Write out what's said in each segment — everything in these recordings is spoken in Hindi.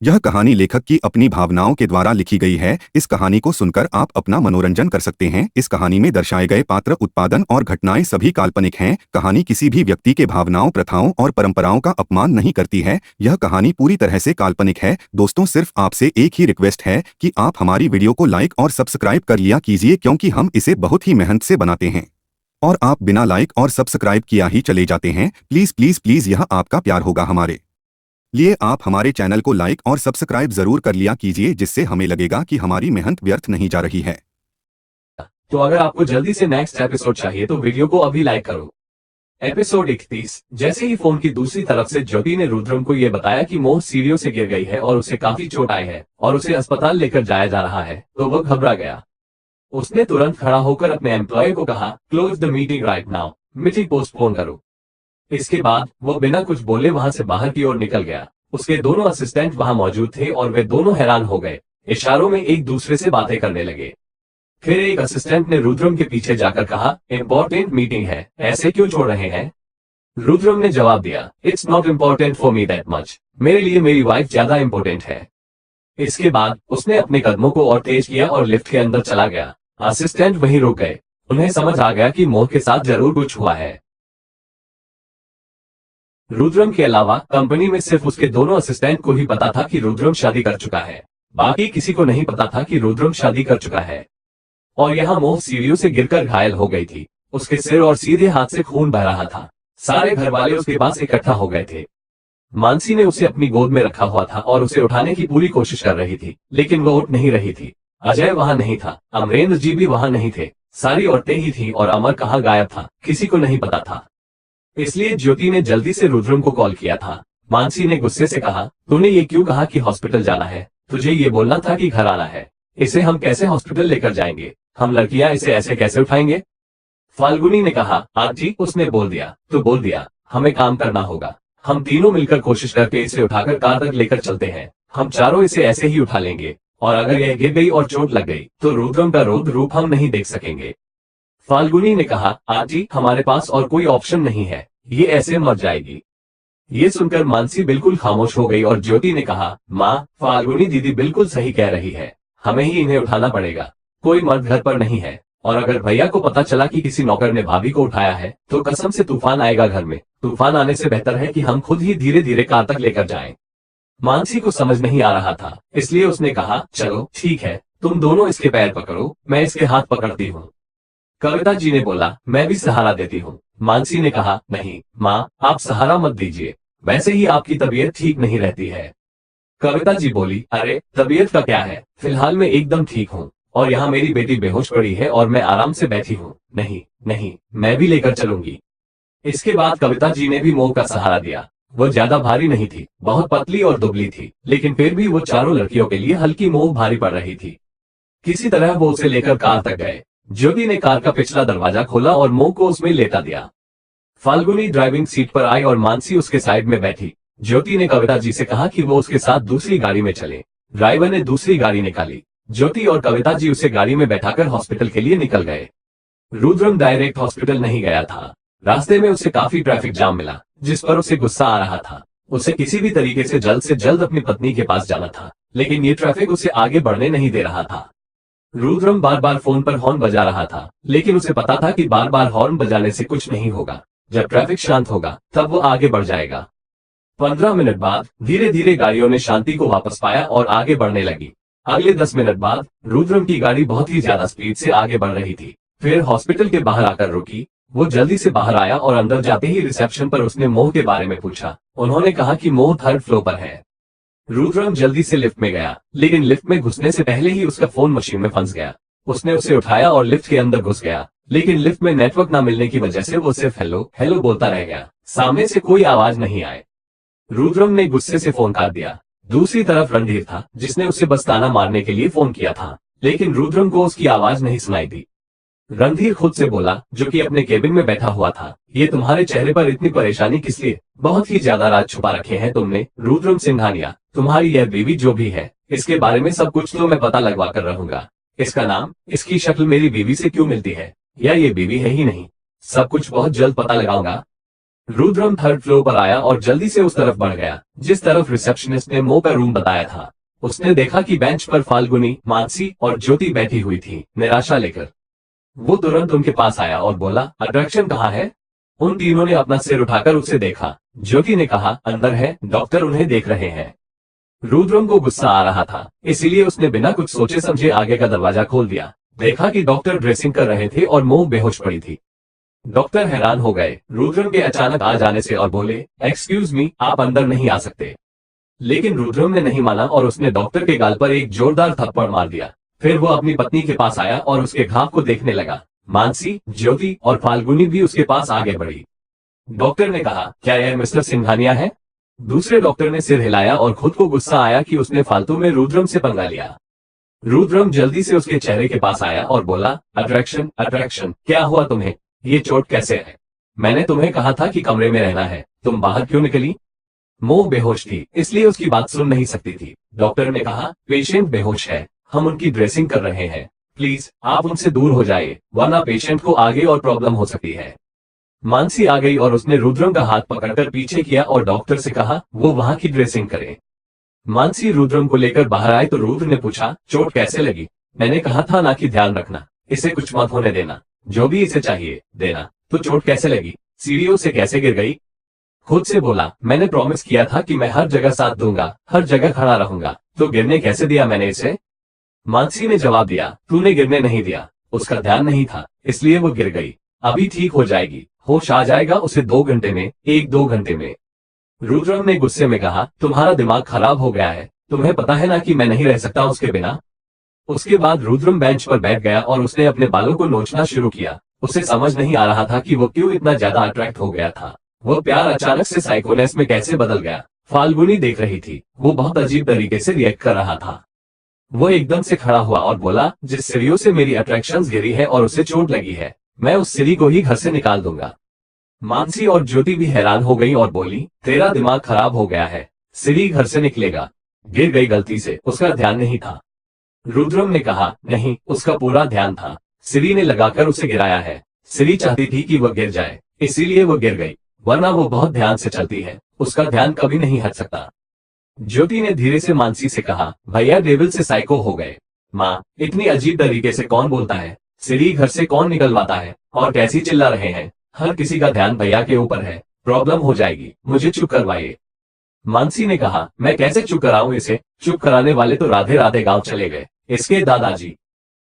यह कहानी लेखक की अपनी भावनाओं के द्वारा लिखी गई है। इस कहानी को सुनकर आप अपना मनोरंजन कर सकते हैं। इस कहानी में दर्शाए गए पात्र, उत्पादन और घटनाएं सभी काल्पनिक हैं। कहानी किसी भी व्यक्ति के भावनाओं, प्रथाओं और परंपराओं का अपमान नहीं करती है। यह कहानी पूरी तरह से काल्पनिक है। दोस्तों, सिर्फ आपसे एक ही रिक्वेस्ट है कि आप हमारी वीडियो को लाइक और सब्सक्राइब कर लिया कीजिए, क्योंकि हम इसे बहुत ही मेहनत से बनाते हैं और आप बिना लाइक और सब्सक्राइब किया ही चले जाते हैं। प्लीज प्लीज प्लीज, यह आपका प्यार होगा हमारे लिए। आप हमारे चैनल को लाइक और सब्सक्राइब जरूर कर लिया कीजिए, जिससे हमें लगेगा कि हमारी मेहनत व्यर्थ नहीं जा रही है। तो अगर आपको जल्दी से नेक्स्ट एपिसोड चाहिए तो वीडियो को अभी लाइक करो। एपिसोड 31। जैसे ही फोन की दूसरी तरफ से ज्योति ने रुद्रम को यह बताया कि मोह सीढ़ियों से गिर गई है और उसे काफी चोट आई है और उसे अस्पताल लेकर जाया जा रहा है, तो वह घबरा गया। उसने तुरंत खड़ा होकर अपने एम्प्लॉय को कहा, close the meeting right now, meeting postpone करो। इसके बाद वो बिना कुछ बोले वहां से बाहर की ओर निकल गया। उसके दोनों असिस्टेंट वहां मौजूद थे और वे दोनों हैरान हो गए। इशारों में एक दूसरे से बातें करने लगे। फिर एक असिस्टेंट ने रुद्रम के पीछे जाकर कहा, इम्पोर्टेंट मीटिंग है, ऐसे क्यों छोड़ रहे हैं? रुद्रम ने जवाब दिया, it's not important for me that much, मेरे लिए मेरी वाइफ ज्यादा इम्पोर्टेंट है। इसके बाद उसने अपने कदमों को और तेज किया और लिफ्ट के अंदर चला गया। असिस्टेंट वहीं रुक गए। उन्हें समझ आ गया कि मोह के साथ जरूर कुछ हुआ है। रुद्रम के अलावा कंपनी में सिर्फ उसके दोनों असिस्टेंट को ही पता था कि रुद्रम शादी कर चुका है। बाकी किसी को नहीं पता था कि रुद्रम शादी कर चुका है। और यहाँ मोह सीढ़ियों से गिरकर घायल हो गई थी। उसके सिर और सीधे हाथ से खून बह रहा था। सारे घर वाले उसके पास इकट्ठा हो गए थे। मानसी ने उसे अपनी गोद में रखा हुआ था और उसे उठाने की पूरी कोशिश कर रही थी, लेकिन वो उठ नहीं रही थी। अजय वहां नहीं था, अमरेंद्र जी भी वहां नहीं थे। सारी औरतें ही थी और अमर कहाँ गायब था, किसी को नहीं पता था। इसलिए ज्योति ने जल्दी से रुद्रम को कॉल किया था। मानसी ने गुस्से से कहा, तूने ये क्यों कहा कि हॉस्पिटल जाना है? तुझे ये बोलना था कि घर आना है। इसे हम कैसे हॉस्पिटल लेकर जाएंगे? हम लड़कियां इसे ऐसे कैसे उठाएंगे? फाल्गुनी ने कहा, आंटी उसने बोल दिया तो बोल दिया, हमें काम करना होगा। हम तीनों मिलकर कोशिश करके इसे उठाकर कार तक लेकर चलते हैं। हम चारों इसे ऐसे ही उठा लेंगे और अगर यह गिर गई और चोट लग गई तो रुद्रम का रौद्र रूप हम नहीं देख सकेंगे। फाल्गुनी ने कहा, आंटी हमारे पास और कोई ऑप्शन नहीं है, ये ऐसे मर जाएगी। ये सुनकर मानसी बिल्कुल खामोश हो गई और ज्योति ने कहा, माँ, फाल्गुनी दीदी बिल्कुल सही कह रही है, हमें ही इन्हें उठाना पड़ेगा। कोई मर्द घर पर नहीं है और अगर भैया को पता चला कि किसी नौकर ने भाभी को उठाया है तो कसम से तूफान आएगा घर में। तूफान आने से बेहतर है कि हम खुद ही धीरे धीरे कार तक लेकर जाएं। मानसी को समझ नहीं आ रहा था, इसलिए उसने कहा, चलो ठीक है, तुम दोनों इसके पैर पकड़ो, मैं इसके हाथ पकड़ती हूँ। कविता जी ने बोला, मैं भी सहारा देती हूँ। मानसी ने कहा, नहीं माँ, आप सहारा मत दीजिए, वैसे ही आपकी तबीयत ठीक नहीं रहती है। कविता जी बोली, अरे तबीयत का क्या है, फिलहाल मैं एकदम ठीक हूँ और यहाँ मेरी बेटी बेहोश पड़ी है और मैं आराम से बैठी हूँ। नहीं नहीं, मैं भी लेकर चलूंगी। इसके बाद कविता जी ने भी मोह का सहारा दिया। वो ज्यादा भारी नहीं थी, बहुत पतली और दुबली थी, लेकिन फिर भी वो चारों लड़कियों के लिए हल्की मोह भारी पड़ रही थी। किसी तरह वो उसे लेकर कार तक गए। ज्योति ने कार का पिछला दरवाजा खोला और मोह को उसमें लेटा दिया। फाल्गुनी ड्राइविंग सीट पर आई और मानसी उसके साइड में बैठी। ज्योति ने कविता जी से कहा कि वो उसके साथ दूसरी गाड़ी में चले। ड्राइवर ने दूसरी गाड़ी निकाली। ज्योति और कविता जी उसे गाड़ी में बैठाकर हॉस्पिटल के लिए निकल गए। रुद्रम डायरेक्ट हॉस्पिटल नहीं गया था। रास्ते में उसे काफी ट्रैफिक जाम मिला, जिस पर उसे गुस्सा आ रहा था। उसे किसी भी तरीके से जल्द अपनी पत्नी के पास जाना था, लेकिन ये ट्रैफिक उसे आगे बढ़ने नहीं दे रहा था। रुद्रम बार बार फोन पर हॉर्न बजा रहा था, लेकिन उसे पता था कि बार बार हॉर्न बजाने से कुछ नहीं होगा। जब ट्रैफिक शांत होगा तब वो आगे बढ़ जाएगा। 15 मिनट बाद धीरे धीरे गाड़ियों ने शांति को वापस पाया और आगे बढ़ने लगी। अगले 10 मिनट बाद रुद्रम की गाड़ी बहुत ही ज्यादा स्पीड से आगे बढ़ रही थी। फिर हॉस्पिटल के बाहर आकर रुकी। वो जल्दी से बाहर आया और अंदर जाते ही रिसेप्शन पर उसने मोह के बारे में पूछा। उन्होंने कहा कि मोह 3rd फ्लोर पर है। रुद्रम जल्दी से लिफ्ट में गया, लेकिन लिफ्ट में घुसने से पहले ही उसका फोन मशीन में फंस गया। उसने उसे उठाया और लिफ्ट के अंदर घुस गया, लेकिन लिफ्ट में नेटवर्क न मिलने की वजह से वो सिर्फ हेलो हेलो बोलता रह गया। सामने से कोई आवाज नहीं आई। रुद्रम ने गुस्से से फोन काट दिया। दूसरी तरफ रणधीर था, जिसने उसे बस ताना मारने के लिए फोन किया था, लेकिन रुद्रम को उसकी आवाज नहीं सुनाई दी। रणधीर खुद से बोला, जो कि अपने केबिन में बैठा हुआ था, ये तुम्हारे चेहरे पर इतनी परेशानी किस लिए? बहुत ही ज्यादा राज छुपा रखे हैं तुमने। रुद्रम सिंघानिया, तुम्हारी यह बीवी जो भी है, इसके बारे में सब कुछ तो मैं पता लगवा कर रहूंगा। इसका नाम, इसकी शक्ल मेरी बीवी से क्यों मिलती है, या ये बीवी है ही नहीं, सब कुछ बहुत जल्द पता लगाऊंगा। रुद्रम थर्ड फ्लोर पर आया और जल्दी से उस तरफ बढ़ गया जिस तरफ रिसेप्शनिस्ट ने मो का रूम बताया था। उसने देखा कि बेंच पर फाल्गुनी, मानसी और ज्योति बैठी हुई थी, निराशा लेकर। वो तुरंत उनके पास आया और बोला, अट्रैक्शन कहाँ है? उन तीनों ने अपना सिर उठाकर उसे देखा। ज्योति ने कहा, अंदर है, डॉक्टर उन्हें देख रहे हैं। रुद्रम को गुस्सा आ रहा था, इसीलिए उसने बिना कुछ सोचे समझे आगे का दरवाजा खोल दिया। देखा कि डॉक्टर ड्रेसिंग कर रहे थे और मोह बेहोश पड़ी थी। डॉक्टर हैरान हो गए रुद्रम के अचानक आ जाने से और बोले, एक्सक्यूज मी, आप अंदर नहीं आ सकते। लेकिन रुद्रम ने नहीं माना और उसने डॉक्टर के गाल पर एक जोरदार थप्पड़ मार दिया। फिर वो अपनी पत्नी के पास आया और उसके घाव को देखने लगा। मानसी, ज्योति और फाल्गुनी भी उसके पास आगे बढ़ी। डॉक्टर ने कहा, क्या यह मिस्टर सिंघानिया है? दूसरे डॉक्टर ने सिर हिलाया और खुद को गुस्सा आया कि उसने फालतू में रुद्रम से पंगा लिया। रुद्रम जल्दी से उसके चेहरे के पास आया और बोला, अट्रैक्शन, अट्रैक्शन, क्या हुआ तुम्हें? ये चोट कैसे है? मैंने तुम्हें कहा था कि कमरे में रहना है, तुम बाहर क्यों निकली? मोह बेहोश थी, इसलिए उसकी बात सुन नहीं सकती थी। डॉक्टर ने कहा, पेशेंट बेहोश है, हम उनकी ड्रेसिंग कर रहे हैं, प्लीज आप उनसे दूर हो जाइए, वरना पेशेंट को आगे और प्रॉब्लम हो सकती है। मानसी आ गई और उसने रुद्रम का हाथ पकड़कर पीछे किया और डॉक्टर से कहा, वो वहां की ड्रेसिंग करे। मानसी रुद्रम को लेकर बाहर आए तो रुद्र ने पूछा, चोट कैसे लगी? मैंने कहा था ना कि ध्यान रखना, इसे कुछ मत होने देना, जो भी इसे चाहिए देना। तो चोट कैसे लगी? सीढ़ियों से कैसे गिर गई? खुद से बोला, मैंने प्रॉमिस किया था कि मैं हर जगह साथ दूंगा, हर जगह खड़ा रहूंगा, तो गिरने कैसे दिया मैंने इसे? मानसी ने जवाब दिया, तूने गिरने नहीं दिया, उसका ध्यान नहीं था, इसलिए वो गिर गई। अभी ठीक हो जाएगी, होश आ जाएगा उसे 2 घंटे में, 1-2 घंटे में। रुद्रम ने गुस्से में कहा, तुम्हारा दिमाग खराब हो गया है, तुम्हें पता है ना कि मैं नहीं रह सकता उसके बिना। उसके बाद रुद्रम बेंच पर बैठ गया और उसने अपने बालों को नोचना शुरू किया। उसे समझ नहीं आ रहा था कि वो क्यों इतना ज्यादा अट्रैक्ट हो गया था। वो प्यार अचानक से साइकोनेस में कैसे बदल गया। फाल्गुनी देख रही थी, वो बहुत अजीब तरीके से रिएक्ट कर रहा था। वो एकदम से खड़ा हुआ और बोला, जिस सीढ़ियों से मेरी अट्रैक्शंस गिरी है और उसे चोट लगी है, मैं उस सीढ़ी को ही घर से निकाल दूंगा। मानसी और ज्योति भी हैरान हो गई और बोली, तेरा दिमाग खराब हो गया है, सीढ़ी घर से निकलेगा? गिर गई गलती से, उसका ध्यान नहीं था। रुद्रम ने कहा, नहीं, उसका पूरा ध्यान था, सीढ़ी ने लगाकर उसे गिराया है। सीढ़ी चाहती थी कि वह गिर जाए, इसीलिए वो गिर गई, वरना वो बहुत ध्यान से चलती है, उसका ध्यान कभी नहीं हट सकता। ज्योति ने धीरे से मानसी से कहा, भैया डेविल से साइको हो गए। माँ, इतनी अजीब तरीके से कौन बोलता है? सीढ़ी घर से कौन निकलवाता है? और कैसी चिल्ला रहे हैं? हर किसी का ध्यान भैया के ऊपर है, प्रॉब्लम हो जाएगी, मुझे चुप करवाइए। मानसी ने कहा, मैं कैसे चुप कराऊं इसे? चुप कराने वाले तो राधे राधे गांव चले गए, इसके दादाजी।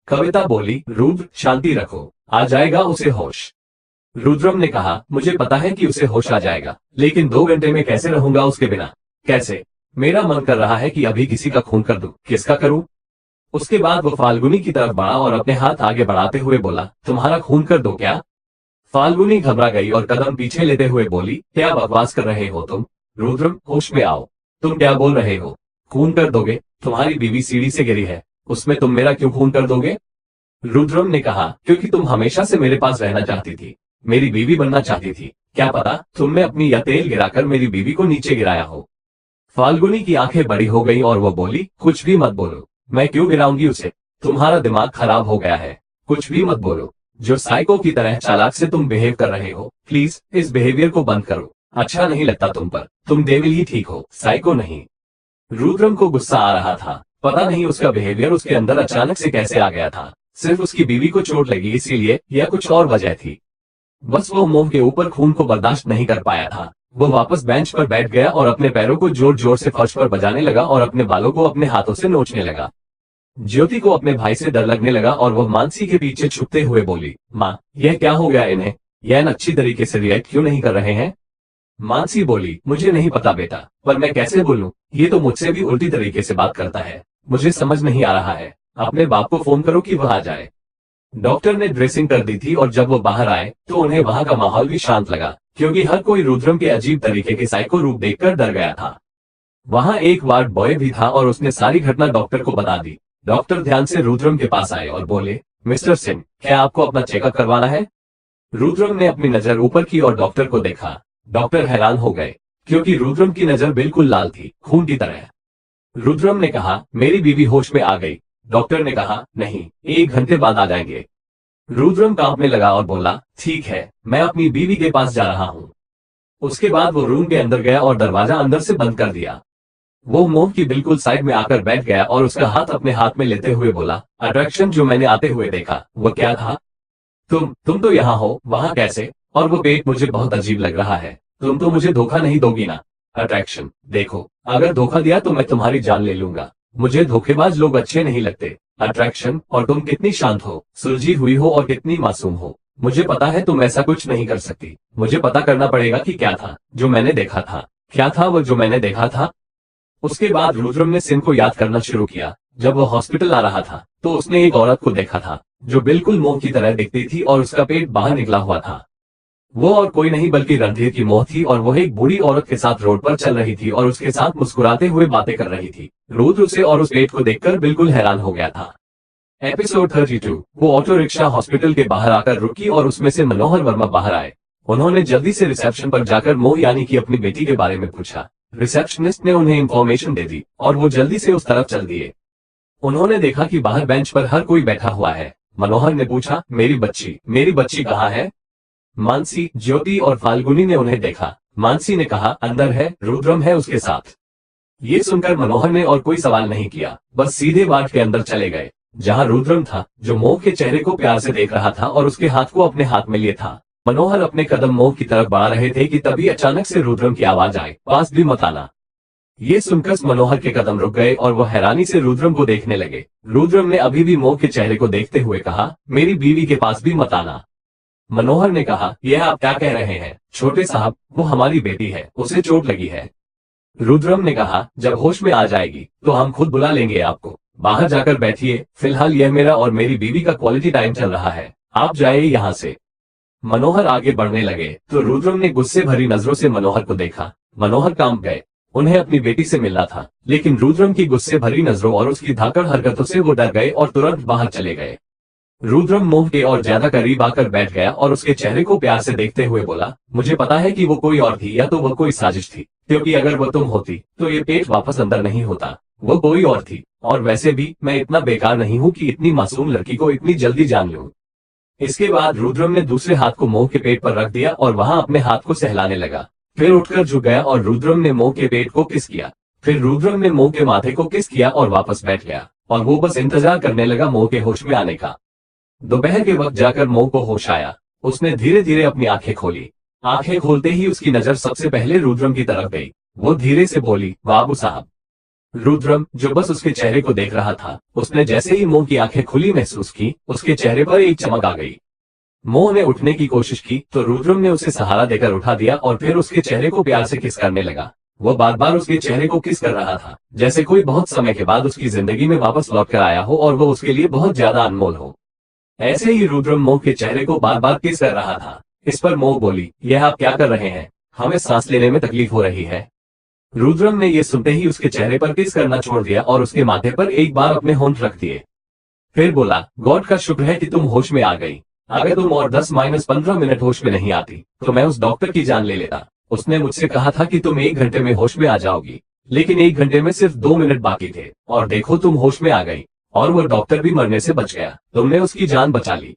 कविता बोली, रुद्र शांति रखो, आ जाएगा उसे होश। रुद्रम ने कहा, मुझे पता है कि उसे होश आ जाएगा, लेकिन 2 घंटे में कैसे रहूंगा उसके बिना? कैसे? मेरा मन कर रहा है कि अभी किसी का खून कर दूं, किसका करूं? उसके बाद वो फाल्गुनी की तरफ बढ़ा और अपने हाथ आगे बढ़ाते हुए बोला, तुम्हारा खून कर दो क्या? फाल्गुनी घबरा गई और कदम पीछे लेते हुए बोली, क्या बकवास कर रहे हो तुम? रुद्रम, होश में आओ, तुम क्या बोल रहे हो? खून कर दोगे? तुम्हारी बीवी सीढ़ी से गिरी है, उसमें तुम मेरा क्यों खून कर दोगे? रुद्रम ने कहा, क्योंकि तुम हमेशा से मेरे पास रहना चाहती थी, मेरी बीवी बनना चाहती थी, क्या पता तुमने अपनी यह तेल गिराकर मेरी बीवी को नीचे गिराया हो। फाल्गुनी की आंखें बड़ी हो गई और वो बोली, कुछ भी मत बोलो, मैं क्यों गिराऊंगी उसे? तुम्हारा दिमाग खराब हो गया है, कुछ भी मत बोलो। जो साइको की तरह चालाक से तुम बिहेव कर रहे हो, प्लीज इस बिहेवियर को बंद करो, अच्छा नहीं लगता तुम पर, तुम डेविल ही ठीक हो, साइको नहीं। रुद्रम को गुस्सा आ रहा था, पता नहीं उसका बिहेवियर उसके अंदर अचानक से कैसे आ गया था। सिर्फ उसकी बीवी को चोट लगी इसीलिए, या कुछ और वजह थी? बस वो मोह के ऊपर खून को बर्दाश्त नहीं कर पाया था। वो वापस बेंच पर बैठ गया और अपने पैरों को जोर जोर से फर्श पर बजाने लगा और अपने बालों को अपने हाथों से नोचने लगा। ज्योति को अपने भाई से डर लगने लगा और वह मानसी के पीछे छुपते हुए बोली, माँ, यह क्या हो गया इन्हें? यह अच्छी तरीके से रिएक्ट क्यों नहीं कर रहे हैं? मानसी बोली, मुझे नहीं पता बेटा, पर मैं कैसे बोलूं? ये तो मुझसे भी उल्टी तरीके से बात करता है, मुझे समझ नहीं आ रहा है। अपने बाप को फोन करो कि वह आ जाए। डॉक्टर ने ड्रेसिंग कर दी थी और जब वो बाहर आए तो उन्हें वहां का माहौल भी शांत लगा, क्योंकि हर कोई रुद्रम के अजीब तरीके के साइको रूप देखकर डर गया था। वहां एक वार्ड बॉय भी था और उसने सारी घटना डॉक्टर को बता दी। डॉक्टर ध्यान से रुद्रम के पास आए और बोले, मिस्टर सिंह, क्या आपको अपना चेकअप करवाना है? रुद्रम ने अपनी नजर ऊपर की और डॉक्टर को देखा। डॉक्टर हैरान हो गए, क्योंकि रुद्रम की नजर बिल्कुल लाल थी, खून की तरह। रुद्रम ने कहा, मेरी बीवी होश में आ गई। डॉक्टर ने कहा, नहीं, 1 घंटे बाद आ जाएंगे। रुद्रम कांपने लगा और बोला, ठीक है, मैं अपनी बीवी के पास जा रहा हूँ। उसके बाद वो रूम के अंदर गया और दरवाजा अंदर से बंद कर दिया। वो मोह की बिल्कुल साइड में आकर बैठ गया और उसका हाथ अपने हाथ में लेते हुए बोला, अट्रैक्शन जो मैंने आते हुए देखा वो क्या था? तुम तो यहाँ हो, वहाँ कैसे? और वो पेट मुझे बहुत अजीब लग रहा है। तुम तो मुझे धोखा नहीं दोगी ना? अट्रैक्शन, देखो, अगर धोखा दिया तो मैं तुम्हारी जान ले लूंगा। मुझे धोखेबाज लोग अच्छे नहीं लगते। अट्रैक्शन, और तुम कितनी शांत हो, सुलझी हुई हो और कितनी मासूम हो। मुझे पता है तुम ऐसा कुछ नहीं कर सकती। मुझे पता करना पड़ेगा कि क्या था जो मैंने देखा था। क्या था वो जो मैंने देखा था? उसके बाद रुद्रम ने सिन को याद करना शुरू किया। जब वो हॉस्पिटल आ रहा था तो उसने एक औरत को देखा था जो बिल्कुल मोह की तरह दिखती थी और उसका पेट बाहर निकला हुआ था। वो और कोई नहीं बल्कि रणधीर की मोह थी और वो एक बूढ़ी औरत के साथ रोड पर चल रही थी और उसके साथ मुस्कुराते हुए बातें कर रही थी। रुद्र उसे और उस पेट को देखकर बिल्कुल हैरान हो गया था। एपिसोड 32। वो ऑटो रिक्शा हॉस्पिटल के बाहर आकर रुकी और उसमें से मनोहर वर्मा बाहर आए। उन्होंने जल्दी से रिसेप्शन पर जाकर मोह यानी कि अपनी बेटी के बारे में पूछा। रिसेप्शनिस्ट ने उन्हें इंफॉर्मेशन दे दी और वो जल्दी से उस तरफ चल दिए। उन्होंने देखा कि बाहर बेंच पर हर कोई बैठा हुआ है। मनोहर ने पूछा, मेरी बच्ची कहाँ है? मानसी, ज्योति और फाल्गुनी ने उन्हें देखा। मानसी ने कहा, अंदर है, रुद्रम है उसके साथ। ये सुनकर मनोहर ने और कोई सवाल नहीं किया, बस सीधे वार्ड के अंदर चले गए जहां रुद्रम था, जो मोह के चेहरे को प्यार से देख रहा था और उसके हाथ को अपने हाथ में लिए था। मनोहर अपने कदम मोह की तरफ बढ़ा रहे थे कि तभी अचानक से रुद्रम की आवाज आई, पास भी मत आना। ये सुनकर मनोहर के कदम रुक गए और वो हैरानी से रुद्रम को देखने लगे। रुद्रम ने अभी भी मोह के चेहरे को देखते हुए कहा, मेरी बीवी के पास भी मत आना। मनोहर ने कहा, यह आप क्या कह रहे हैं छोटे साहब? वो हमारी बेटी है, उसे चोट लगी है। रुद्रम ने कहा, जब होश में आ जाएगी तो हम खुद बुला लेंगे आपको। बाहर जाकर बैठिए, फिलहाल यह मेरा और मेरी बीवी का क्वालिटी टाइम चल रहा है, आप जाइए यहाँ से। मनोहर आगे बढ़ने लगे तो रुद्रम ने गुस्से भरी नजरों से मनोहर को देखा। मनोहर कांप गए। उन्हें अपनी बेटी से मिलना था, लेकिन रुद्रम की गुस्से भरी नजरों और उसकी धाकड़ हरकतों से वो डर गए और तुरंत बाहर चले गए। रुद्रम मोह के और ज्यादा करीब आकर बैठ गया और उसके चेहरे को प्यार से देखते हुए बोला, मुझे पता है कि वो कोई और थी या तो वो कोई साजिश थी, क्योंकि अगर वो तुम होती तो ये पेट वापस अंदर नहीं होता। वो कोई और थी, और वैसे भी मैं इतना बेकार नहीं हूँ कि इतनी मासूम लड़की को इतनी जल्दी जान लूं। इसके बाद रुद्रम ने दूसरे हाथ को मोह के पेट पर रख दिया और वहां अपने हाथ को सहलाने लगा। फिर उठकर झुक गया और रुद्रम ने मोह के पेट को किस किया। फिर रुद्रम ने मोह के माथे को किस किया और वापस बैठ गया और वो बस इंतजार करने लगा मोह के होश में आने का। दोपहर के वक्त जाकर मोह को होश आया। उसने धीरे धीरे अपनी आंखें खोली। आंखें खोलते ही उसकी नजर सबसे पहले रुद्रम की तरफ गई। वो धीरे से बोली, बाबू साहब। रुद्रम, जो बस उसके चेहरे को देख रहा था, उसने जैसे ही मोह की आंखें खुली महसूस की, उसके चेहरे पर एक चमक आ गई। मोह ने उठने की कोशिश की तो रुद्रम ने उसे सहारा देकर उठा दिया और फिर उसके चेहरे को प्यार से किस करने लगा। वो बार बार उसके चेहरे को किस कर रहा था, जैसे कोई बहुत समय के बाद उसकी जिंदगी में वापस लौट कर आया हो और वो उसके लिए बहुत ज्यादा अनमोल हो। ऐसे ही रुद्रम मोह के चेहरे को बार बार किस कर रहा था। इस पर मोह बोली, यह आप क्या कर रहे हैं? हमें सांस लेने में तकलीफ हो रही है। रुद्रम ने यह सुनते ही उसके चेहरे पर किस करना छोड़ दिया और उसके माथे पर एक बार अपने होंठ रख दिए। फिर बोला, गॉड का शुक्र है कि तुम होश में आ गई। अगर तुम और 10-15 मिनट होश में नहीं आती तो मैं उस डॉक्टर की जान ले लेता। उसने मुझसे कहा था कि तुम 1 घंटे में होश में आ जाओगी, लेकिन 1 घंटे में सिर्फ 2 मिनट बाकी थे और देखो तुम होश में आ गई और वो डॉक्टर भी मरने से बच गया। तुमने उसकी जान बचा ली।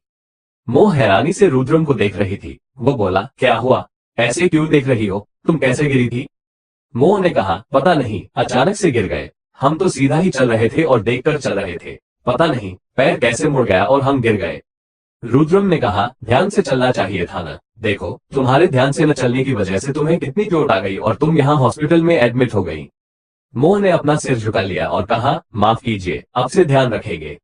मोह हैरानी से रुद्रम को देख रही थी। वो बोला, क्या हुआ? ऐसे क्यों देख रही हो? तुम कैसे गिरी थी? मोह ने कहा, पता नहीं, अचानक से गिर गए। हम तो सीधा ही चल रहे थे और देखकर चल रहे थे। पता नहीं पैर कैसे मुड़ गया और हम गिर गए। रुद्रम ने कहा, ध्यान से चलना चाहिए था ना। देखो तुम्हारे ध्यान से न चलने की वजह से तुम्हें कितनी चोट आ गई और तुम यहाँ हॉस्पिटल में एडमिट हो गई। मोह ने अपना सिर झुका लिया और कहा, माफ कीजिए, अब से ध्यान रखेंगे।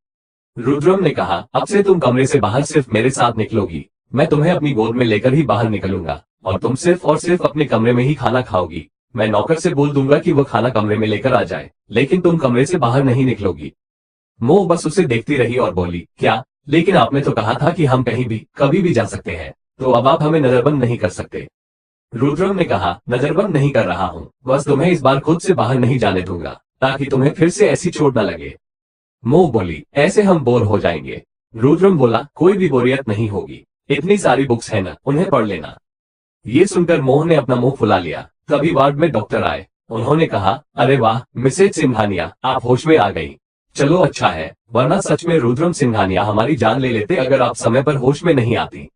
रुद्रम ने कहा, अब से तुम कमरे से बाहर सिर्फ मेरे साथ निकलोगी। मैं तुम्हें अपनी गोद में लेकर ही बाहर निकलूंगा और तुम सिर्फ और सिर्फ अपने कमरे में ही खाना खाओगी। मैं नौकर से बोल दूंगा कि वो खाना कमरे में लेकर आ जाए, लेकिन तुम कमरे से बाहर नहीं निकलोगी। मोह बस उसे देखती रही और बोली, क्या? लेकिन आपने तो कहा था कि हम कहीं भी कभी भी जा सकते हैं, तो अब आप हमें नजरबंद नहीं कर सकते। रुद्रम ने कहा, नजरबंद नहीं कर रहा हूँ, बस तुम्हें इस बार खुद से बाहर नहीं जाने दूंगा ताकि तुम्हें फिर से ऐसी चोट न लगे। मोह बोली, ऐसे हम बोर हो जाएंगे। रुद्रम बोला, कोई भी बोरियत नहीं होगी, इतनी सारी बुक्स है ना, उन्हें पढ़ लेना। ये सुनकर मोह ने अपना मुंह फुला लिया। तभी वार्ड में डॉक्टर आए। उन्होंने कहा, अरे वाह मिसेज सिंघानिया, आप होश में आ गई। चलो अच्छा है, वरना सच में रुद्रम सिंघानिया हमारी जान ले लेते अगर आप समय पर होश में नहीं आती।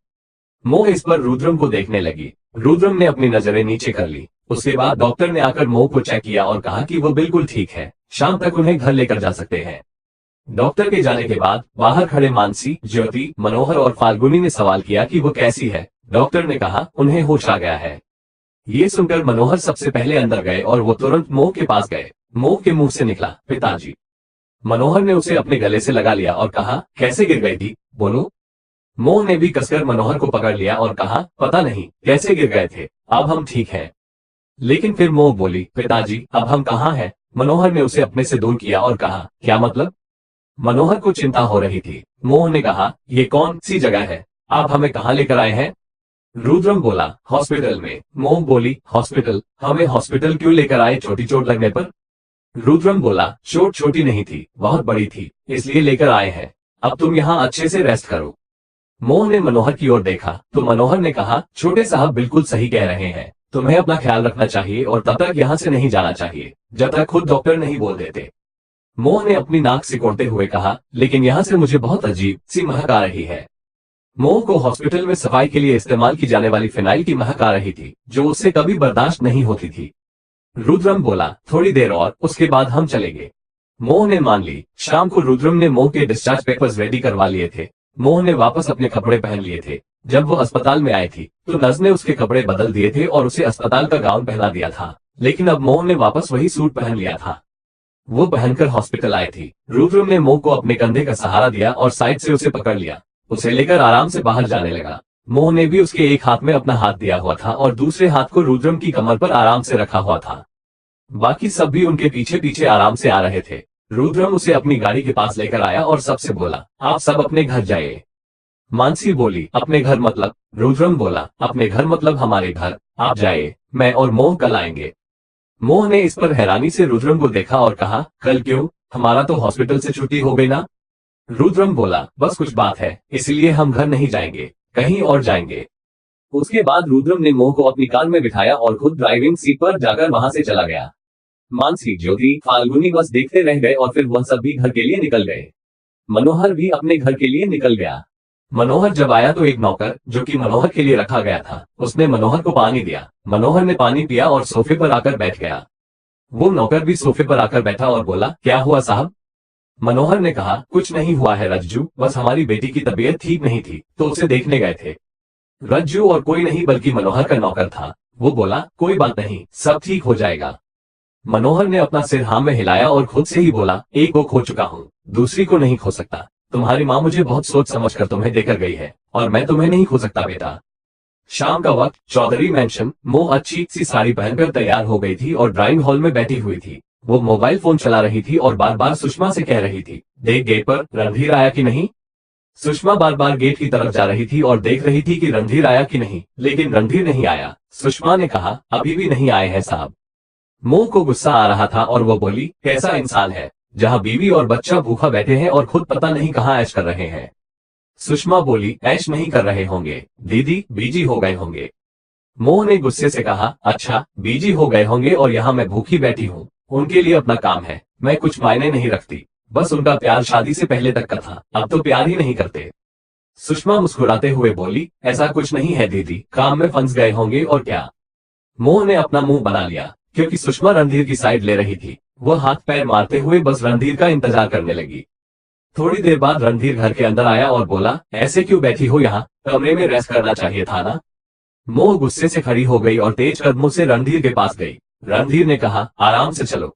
मोह इस पर रुद्रम को देखने लगी। रुद्रम ने अपनी नजरें नीचे कर ली। उसके बाद डॉक्टर ने आकर मोह को चेक किया और कहा कि वो बिल्कुल ठीक है, शाम तक उन्हें घर लेकर जा सकते हैं। डॉक्टर के जाने के बाद बाहर खड़े मानसी, ज्योति, मनोहर और फाल्गुनी ने सवाल किया कि वो कैसी है। डॉक्टर ने कहा उन्हें होश आ गया है। ये सुनकर मनोहर सबसे पहले अंदर गए और वो तुरंत मोह के पास गए। मोह के मुंह से निकला, पिताजी। मनोहर ने उसे अपने गले से लगा लिया और कहा, कैसे गिर गई थी, बोलो। मोह ने भी कसकर मनोहर को पकड़ लिया और कहा, पता नहीं कैसे गिर गए थे, अब हम ठीक हैं। लेकिन फिर मोह बोली, पिताजी अब हम कहाँ हैं? मनोहर ने उसे अपने से दूर किया और कहा, क्या मतलब? मनोहर को चिंता हो रही थी। मोह ने कहा, ये कौन सी जगह है, आप हमें कहाँ लेकर आए हैं? रुद्रम बोला, हॉस्पिटल में। मोह बोली, हॉस्पिटल? हमें हॉस्पिटल क्यों लेकर आए, छोटी चोट लगने पर? रुद्रम बोला, चोट छोटी नहीं थी, बहुत बड़ी थी, इसलिए लेकर आए हैं। अब तुम यहाँ अच्छे से रेस्ट करो। मोह ने मनोहर की ओर देखा तो मनोहर ने कहा, छोटे साहब बिल्कुल सही कह रहे हैं, तुम्हें अपना ख्याल रखना चाहिए और तब तक यहाँ से नहीं जाना चाहिए जब तक खुद डॉक्टर नहीं बोल देते। मोह ने अपनी नाक सिकोड़ते हुए कहा, लेकिन यहाँ से मुझे बहुत अजीब सी महक आ रही है। मोह को हॉस्पिटल में सफाई के लिए इस्तेमाल की जाने वाली फिनाइल की महक आ रही थी, जो उससे कभी बर्दाश्त नहीं होती थी। रुद्रम बोला, थोड़ी देर और, उसके बाद हम चलेंगे। मोह ने मान ली। शाम को रुद्रम ने मोह के डिस्चार्ज पेपर्स रेडी करवा लिए थे। मोह ने वापस अपने कपड़े पहन लिए थे। जब वो अस्पताल में आई थी तो नर्स ने उसके कपड़े बदल दिए थे और उसे अस्पताल का गाउन पहना दिया था, लेकिन अब मोह ने वापस वही सूट पहन लिया था। वो पहनकर हॉस्पिटल आई थी। रुद्रम ने मोह को अपने कंधे का सहारा दिया और साइड से उसे पकड़ लिया। उसे लेकर आराम से बाहर जाने लगा। मोह ने भी उसके एक हाथ में अपना हाथ दिया हुआ था और दूसरे हाथ को रुद्रम की कमर पर आराम से रखा हुआ था। बाकी सब भी उनके पीछे पीछे आराम से आ रहे थे। रुद्रम उसे अपनी गाड़ी के पास लेकर आया और सबसे बोला, आप सब अपने घर जाइए। मानसी बोली, अपने घर मतलब? रुद्रम बोला, अपने घर मतलब हमारे घर, आप जाइए, मैं और मोह कल आएंगे। मोह ने इस पर हैरानी से रुद्रम को देखा और कहा, कल क्यों, हमारा तो हॉस्पिटल से छुट्टी हो गई ना? रुद्रम बोला, बस कुछ बात है, इसलिए हम घर नहीं जाएंगे, कहीं और जाएंगे। उसके बाद रुद्रम ने मोह को अपनी कार में बिठाया और खुद ड्राइविंग सीट पर जाकर वहां से चला गया। मानसी, ज्योति, फाल्गुनी बस देखते रह गए और फिर वह सब भी घर के लिए निकल गए। मनोहर भी अपने घर के लिए निकल गया। मनोहर जब आया तो एक नौकर, जो कि मनोहर के लिए रखा गया था, उसने मनोहर को पानी दिया। मनोहर ने पानी पिया और सोफे पर आकर बैठ गया। वो नौकर भी सोफे पर आकर बैठा और बोला, क्या हुआ साहब? मनोहर ने कहा, कुछ नहीं हुआ है रज्जू, बस हमारी बेटी की तबीयत ठीक नहीं थी तो उसे देखने गए थे। रज्जू और कोई नहीं बल्कि मनोहर का नौकर था। वो बोला, कोई बात नहीं, सब ठीक हो जाएगा। मनोहर ने अपना सिर हाँ में हिलाया और खुद से ही बोला, एक को खो चुका हूँ, दूसरी को नहीं खो सकता। तुम्हारी माँ मुझे बहुत सोच समझ कर तुम्हें देकर गई है और मैं तुम्हें नहीं खो सकता बेटा। शाम का वक्त, चौधरी मैंशन। मोह अच्छी सी साड़ी पहनकर तैयार हो गई थी और ड्राइंग हॉल में बैठी हुई थी। वो मोबाइल फोन चला रही थी और बार बार सुषमा से कह रही थी, देख गेट पर रणधीर आया कि नहीं। सुषमा बार बार गेट की तरफ जा रही थी और देख रही थी कि रणधीर आया कि नहीं, लेकिन रणधीर नहीं आया। सुषमा ने कहा, अभी भी नहीं आए हैं साहब। मोह को गुस्सा आ रहा था और वो बोली, कैसा इंसान है, जहाँ बीवी और बच्चा भूखा बैठे हैं और खुद पता नहीं कहाँ ऐश कर रहे हैं। सुषमा बोली, ऐश नहीं कर रहे होंगे दीदी, बीजी हो गए होंगे। मोह ने गुस्से से कहा, अच्छा बीजी हो गए होंगे और यहाँ मैं भूखी बैठी हूँ, उनके लिए अपना काम है, मैं कुछ मायने नहीं रखती। बस उनका प्यार शादी से पहले तक का था, अब तो प्यार ही नहीं करते। सुषमा मुस्कुराते हुए बोली, ऐसा कुछ नहीं है दीदी, काम में फंस गए होंगे और क्या। मोह ने अपना मुंह बना लिया क्योंकि सुषमा रणधीर की साइड ले रही थी। वह हाथ पैर मारते हुए बस रणधीर का इंतजार करने लगी। थोड़ी देर बाद रणधीर घर के अंदर आया और बोला, ऐसे क्यों बैठी हो यहाँ, कमरे में रेस्ट करना चाहिए था ना। मोह गुस्से से खड़ी हो गई और तेज कदमों से रणधीर के पास गई। रणधीर ने कहा, आराम से चलो,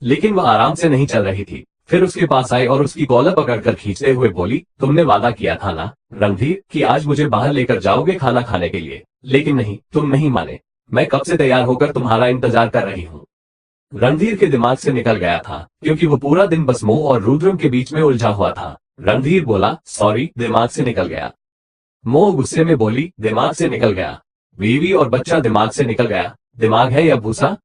लेकिन वह आराम से नहीं चल रही थी। फिर उसके पास आई और उसकी कॉलर पकड़कर खींचते हुए बोली, तुमने वादा किया था ना रणधीर कि आज मुझे बाहर लेकर जाओगे खाना खाने के लिए, लेकिन नहीं, तुम नहीं माने। मैं कब से तैयार होकर तुम्हारा इंतजार कर रही हूँ। रणधीर के दिमाग से निकल गया था क्योंकि वो पूरा दिन बस मोह और रुद्रम के बीच में उलझा हुआ था। रणधीर बोला, सॉरी, दिमाग से निकल गया। मोह गुस्से में बोली, दिमाग से निकल गया, बीवी और बच्चा दिमाग से निकल गया, दिमाग है या भूसा।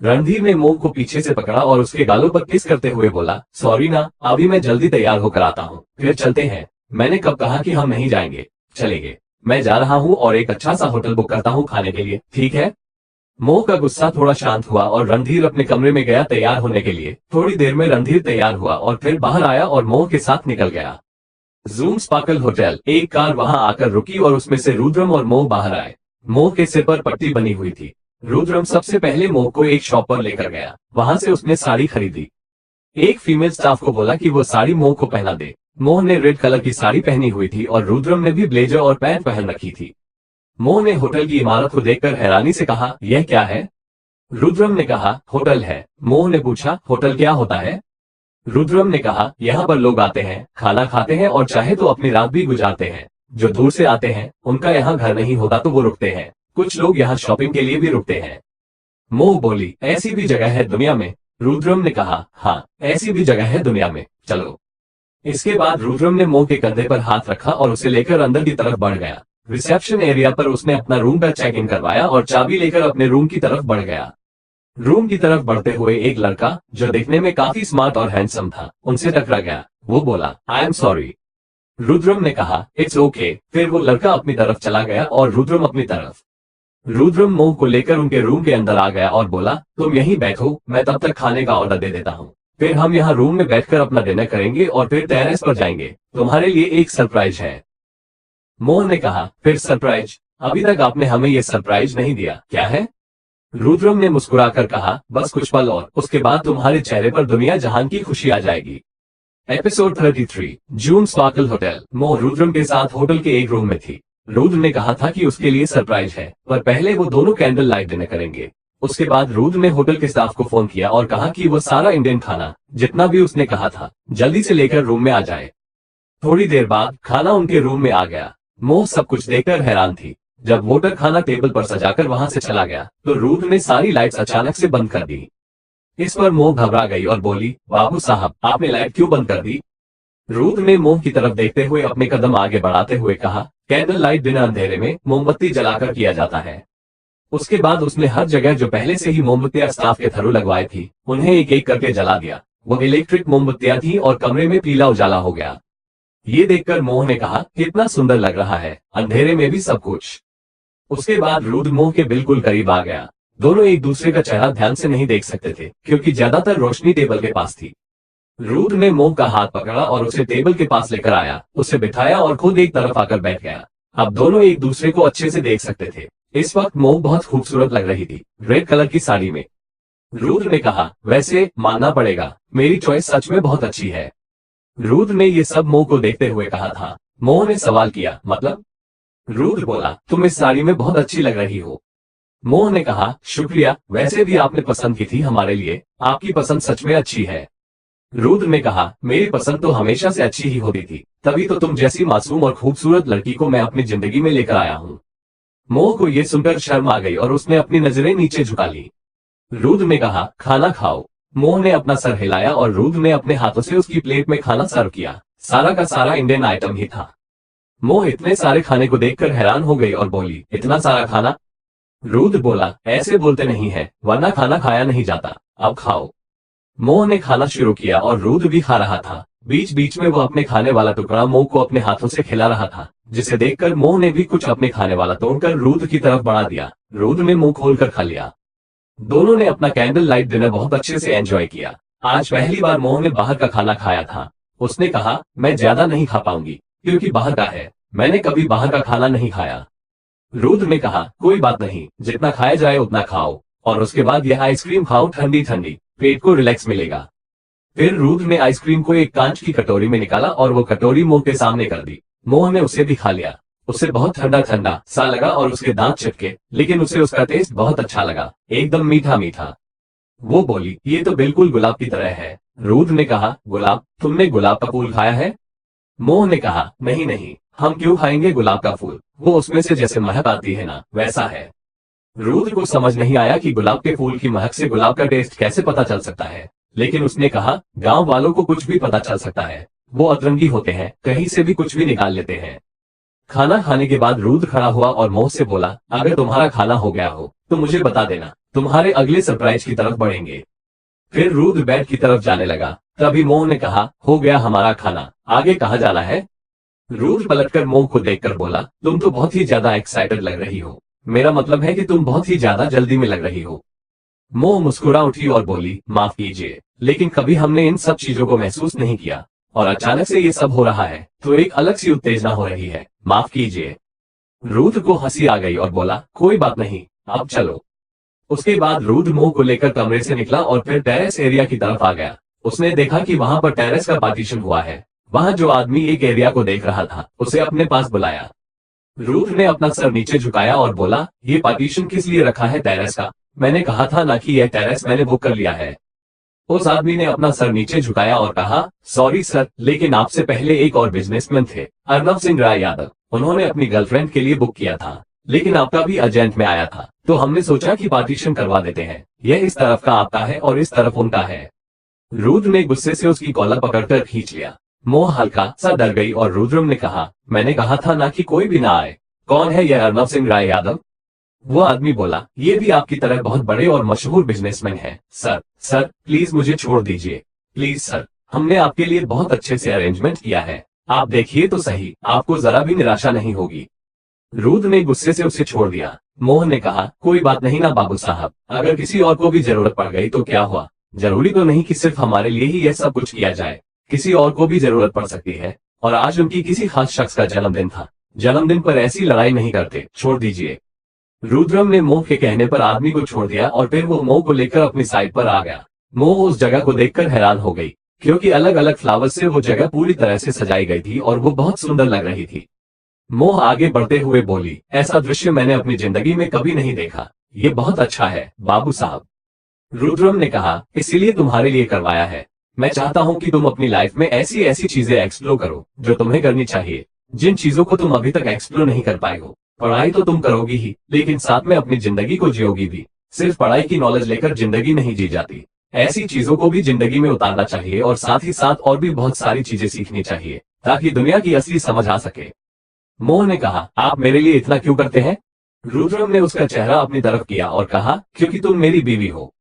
रणधीर ने मोह को पीछे से पकड़ा और उसके गालों पर किस करते हुए बोला, सॉरी ना, अभी मैं जल्दी तैयार होकर आता हूँ, फिर चलते हैं। मैंने कब कहा कि हम नहीं जाएंगे, चलेंगे। मैं जा रहा हूँ और एक अच्छा सा होटल बुक करता हूँ खाने के लिए, ठीक है। मोह का गुस्सा थोड़ा शांत हुआ और रणधीर अपने कमरे में गया तैयार होने के लिए। थोड़ी देर में रणधीर तैयार हुआ और फिर बाहर आया और मोह के साथ निकल गया। Zoom sparkle hotel. एक कार वहां आकर रुकी और उसमें से रुद्रम और मोह बाहर आए। मोह के सिर पर पट्टी बनी हुई थी। रुद्रम सबसे पहले मोह को एक शॉप पर लेकर गया। वहां से उसने साड़ी खरीदी। एक फीमेल स्टाफ को बोला कि वो साड़ी मोह को पहना दे। मोह ने रेड कलर की साड़ी पहनी हुई थी और रुद्रम ने भी ब्लेजर और पैंट पहन रखी थी। मोह ने होटल की इमारत को देखकर हैरानी से कहा, यह क्या है? रुद्रम ने कहा, होटल है। मोह ने पूछा, होटल क्या होता है? रुद्रम ने कहा, यहाँ पर लोग आते हैं, खाना खाते हैं और चाहे तो अपनी रात भी गुजारते हैं। जो दूर से आते हैं उनका यहाँ घर नहीं होता तो वो रुकते हैं। कुछ लोग यहाँ शॉपिंग के लिए भी रुकते हैं। मोह बोली, ऐसी भी जगह है दुनिया में? रुद्रम ने कहा, हाँ, ऐसी भी जगह है दुनिया में, चलो। इसके बाद रुद्रम ने मोह के कंधे पर हाथ रखा और उसे लेकर अंदर की तरफ बढ़ गया। रिसेप्शन एरिया पर उसने अपना रूम का चेक इन करवाया और चाबी लेकर अपने रूम की तरफ बढ़ गया। रूम की तरफ बढ़ते हुए एक लड़का, जो दिखने में काफी स्मार्ट और हैंडसम था, उनसे टकरा गया। वो बोला, आई एम सॉरी। रुद्रम ने कहा, इट्स ओके। फिर वो लड़का अपनी तरफ चला गया और रुद्रम अपनी तरफ। रुद्रम मोह को लेकर उनके रूम के अंदर आ गया और बोला, तुम यहीं बैठो, मैं तब तक खाने का ऑर्डर दे देता हूँ। फिर हम यहाँ रूम में बैठकर अपना डिनर करेंगे और फिर टेरेस पर जाएंगे। तुम्हारे लिए एक सरप्राइज है। मोह ने कहा, फिर सरप्राइज? अभी तक आपने हमें ये सरप्राइज नहीं दिया, क्या है? रुद्रम ने मुस्कुराकर कहा, बस कुछ पल और, उसके बाद तुम्हारे चेहरे पर दुनिया जहान की खुशी आ जाएगी। एपिसोड 33, जून स्पार्कल होटल। मोह रुद्रम के साथ होटल के एक रूम में थी। रुद्र ने कहा था कि उसके लिए सरप्राइज है, पर पहले वो दोनों कैंडल लाइट डिनर करेंगे। उसके बाद रुद्र ने होटल के स्टाफ को फोन किया और कहा कि वो सारा इंडियन खाना, जितना भी उसने कहा था, जल्दी से लेकर रूम में आ जाए। थोड़ी देर बाद खाना उनके रूम में आ गया। मोह सब कुछ देखकर हैरान थी। जब वोटर खाना टेबल पर सजाकर वहां से चला गया तो रुद्र ने सारी लाइट्स अचानक से बंद कर दी। इस पर मोह घबरा गई और बोली, बाबू साहब, आपने लाइट क्यों बंद कर दी? रुद्र ने मोह की तरफ देखते हुए अपने कदम आगे बढ़ाते हुए कहा, कैंडल लाइट डिनर अंधेरे में मोमबत्ती जलाकर किया जाता है। उसके बाद उसने हर जगह जो पहले से ही मोमबत्तियां स्टाफ के थ्रू लगवाई थी, उन्हें एक एक करके जला दिया। वो इलेक्ट्रिक मोमबत्तियां थी और कमरे में पीला उजाला हो गया। ये देखकर मोह ने कहा, कितना सुंदर लग रहा है, अंधेरे में भी सब कुछ। उसके बाद रुद्र मोह के बिल्कुल करीब आ गया। दोनों एक दूसरे का चेहरा ध्यान से नहीं देख सकते थे, क्योंकि ज्यादातर रोशनी टेबल के पास थी। रुद्र ने मोह का हाथ पकड़ा और उसे टेबल के पास लेकर आया, उसे बिठाया और खुद एक तरफ आकर बैठ गया। अब दोनों एक दूसरे को अच्छे से देख सकते थे। इस वक्त मोह बहुत खूबसूरत लग रही थी, रेड कलर की साड़ी में। रुद्र ने कहा, वैसे मानना पड़ेगा, मेरी चॉइस सच में बहुत अच्छी है। रुद्र ने ये सब मोह को देखते हुए कहा था। मोह ने सवाल किया, मतलब? रुद्र बोला, तुम इस साड़ी में बहुत अच्छी लग रही हो। मोह ने कहा, शुक्रिया, वैसे भी आपने पसंद की थी हमारे लिए, आपकी पसंद सच में अच्छी है। रुद्र ने कहा, मेरी पसंद तो हमेशा से अच्छी ही होती थी, तभी तो तुम जैसी मासूम और खूबसूरत लड़की को मैं अपनी जिंदगी में लेकर आया हूँ। मोह को ये सुनकर शर्म आ गई और उसने अपनी नजरें नीचे झुका ली। रुद्र ने कहा, खाना खाओ। मोह ने अपना सर हिलाया और रुद्र ने अपने हाथों से उसकी प्लेट में खाना सर्व किया। सारा का सारा इंडियन आइटम ही था। मोह इतने सारे खाने को देखकर हैरान हो गई और बोली, इतना सारा खाना? रुद्र बोला, ऐसे बोलते नहीं है, वरना खाना खाया नहीं जाता, अब खाओ। मोह ने खाना शुरू किया और रुद्र भी खा रहा था। बीच बीच में वो अपने खाने वाला टुकड़ा मोह को अपने हाथों से खिला रहा था, जिसे देखकर मोह ने भी कुछ अपने खाने वाला तोड़कर रुद्र की तरफ बढ़ा दिया। रुद्र ने मुंह खोलकर खा लिया। दोनों ने अपना कैंडल लाइट डिनर बहुत अच्छे से एंजॉय किया। आज पहली बार मोह ने बाहर का खाना खाया था। उसने कहा, मैं ज्यादा नहीं खा पाऊंगी, क्योंकि बाहर का है, मैंने कभी बाहर का खाना नहीं खाया। रुद्र ने कहा, कोई बात नहीं, जितना खाया जाए उतना खाओ, और उसके बाद यह आइसक्रीम खाओ, ठंडी ठंडी, पेट को रिलैक्स मिलेगा। फिर रुद्र ने आइसक्रीम को एक कांच की कटोरी में निकाला और वो कटोरी मोह के सामने कर दी। मोह ने उसे भी खा लिया। उसे बहुत ठंडा ठंडा सा लगा और उसके दांत चिपके, लेकिन उसे उसका टेस्ट बहुत अच्छा लगा, एकदम मीठा मीठा। वो बोली, ये तो बिल्कुल गुलाब की तरह है। रुद्र ने कहा, गुलाब? तुमने गुलाब का फूल खाया है? मोह ने कहा, नहीं नहीं, हम क्यों खाएंगे गुलाब का फूल, वो उसमें से जैसे महक आती है ना, वैसा है। रुद्र को समझ नहीं आया कि गुलाब के फूल की महक से गुलाब का टेस्ट कैसे पता चल सकता है, लेकिन उसने कहा, गांव वालों को कुछ भी पता चल सकता है, वो अतरंगी होते हैं, कहीं से भी कुछ भी निकाल लेते हैं। खाना खाने के बाद रुद्र खड़ा हुआ और मोह से बोला, अगर तुम्हारा खाना हो गया हो तो मुझे बता देना, तुम्हारे अगले सरप्राइज की तरफ बढ़ेंगे। फिर रुद्र बेड की तरफ जाने लगा। तभी मोह ने कहा, हो गया हमारा खाना, आगे कहाँ जाना है? रुद्र पलटकर मोह को देखकर बोला, तुम तो बहुत ही ज्यादा एक्साइटेड लग रही हो, मेरा मतलब है कि तुम बहुत ही ज्यादा जल्दी में लग रही हो। मोह मुस्कुरा उठी और बोली, माफ कीजिए, लेकिन कभी हमने इन सब चीजों को महसूस नहीं किया, और अचानक से ये सब हो रहा है तो एक अलग सी उत्तेजना हो रही है, माफ कीजिए। रुद्र को हंसी आ गई और बोला, कोई बात नहीं, अब चलो। उसके बाद रुद्र मोह को लेकर कमरे से निकला और फिर टेरेस एरिया की तरफ आ गया। उसने देखा कि वहां पर टेरेस का पार्टीशन हुआ है। वहां जो आदमी एक एरिया को देख रहा था उसे अपने पास बुलाया। रुद्र ने अपना सर नीचे झुकाया और बोला, ये पार्टीशन किस लिए रखा है टेरेस का? मैंने कहा था ना कि यह टेरेस मैंने बुक कर लिया है। उस आदमी ने अपना सर नीचे झुकाया और कहा, सॉरी सर, लेकिन आपसे पहले एक और बिजनेसमैन थे, अर्नब सिंह राय यादव। उन्होंने अपनी गर्लफ्रेंड के लिए बुक किया था, लेकिन आपका भी एजेंट में आया था, तो हमने सोचा कि पार्टीशन करवा देते हैं। यह इस तरफ का आपका है और इस तरफ उनका है। रुद्र ने गुस्से से उसकी कॉलर पकड़कर खींच लिया। मोह हल्का सा डर गई और रुद्रम ने कहा, मैंने कहा था ना कि कोई भी ना आए। कौन है यह अर्नब सिंह राय यादव? वो आदमी बोला, ये भी आपकी तरह बहुत बड़े और मशहूर बिजनेसमैन हैं। सर प्लीज मुझे छोड़ दीजिए, प्लीज सर, हमने आपके लिए बहुत अच्छे से अरेंजमेंट किया है, आप देखिए तो सही, आपको जरा भी निराशा नहीं होगी। रुद्र ने गुस्से से उसे छोड़ दिया। मोह ने कहा, कोई बात नहीं ना बाबू साहब, अगर किसी और को भी जरूरत पड़ गई तो क्या हुआ? जरूरी तो नहीं कि सिर्फ हमारे लिए ही यह सब कुछ किया जाए, किसी और को भी जरूरत पड़ सकती है। और आज उनकी किसी खास शख्स का जन्मदिन था, जन्मदिन पर ऐसी लड़ाई नहीं करते, छोड़ दीजिए। रुद्रम ने मोह के कहने पर आदमी को छोड़ दिया और फिर वो मोह को लेकर अपनी साइड पर आ गया। मोह उस जगह को देखकर हैरान हो गई, क्योंकि अलग अलग फ्लावर से वो जगह पूरी तरह से सजाई गई थी और वो बहुत सुंदर लग रही थी। मोह आगे बढ़ते हुए बोली, ऐसा दृश्य मैंने अपनी जिंदगी में कभी नहीं देखा, ये बहुत अच्छा है बाबू साहब। रुद्रम ने कहा, इसीलिए तुम्हारे लिए करवाया है। मैं चाहता हूँ कि तुम अपनी लाइफ में ऐसी ऐसी चीजें एक्सप्लोर करो जो तुम्हें करनी चाहिए, जिन चीजों को तुम अभी तक एक्सप्लोर नहीं कर पाए हो। पढ़ाई तो तुम करोगी ही, लेकिन साथ में अपनी जिंदगी को जियोगी भी। सिर्फ पढ़ाई की नॉलेज लेकर जिंदगी नहीं जी जाती, ऐसी चीजों को भी जिंदगी में उतारना चाहिए और साथ ही साथ और भी बहुत सारी चीजें सीखनी चाहिए, ताकि दुनिया की असली समझ आ सके। मोह ने कहा, आप मेरे लिए इतना क्यों करते हैं? रुद्रम ने उसका चेहरा अपनी तरफ किया और कहा, क्योंकि तुम मेरी बीवी हो,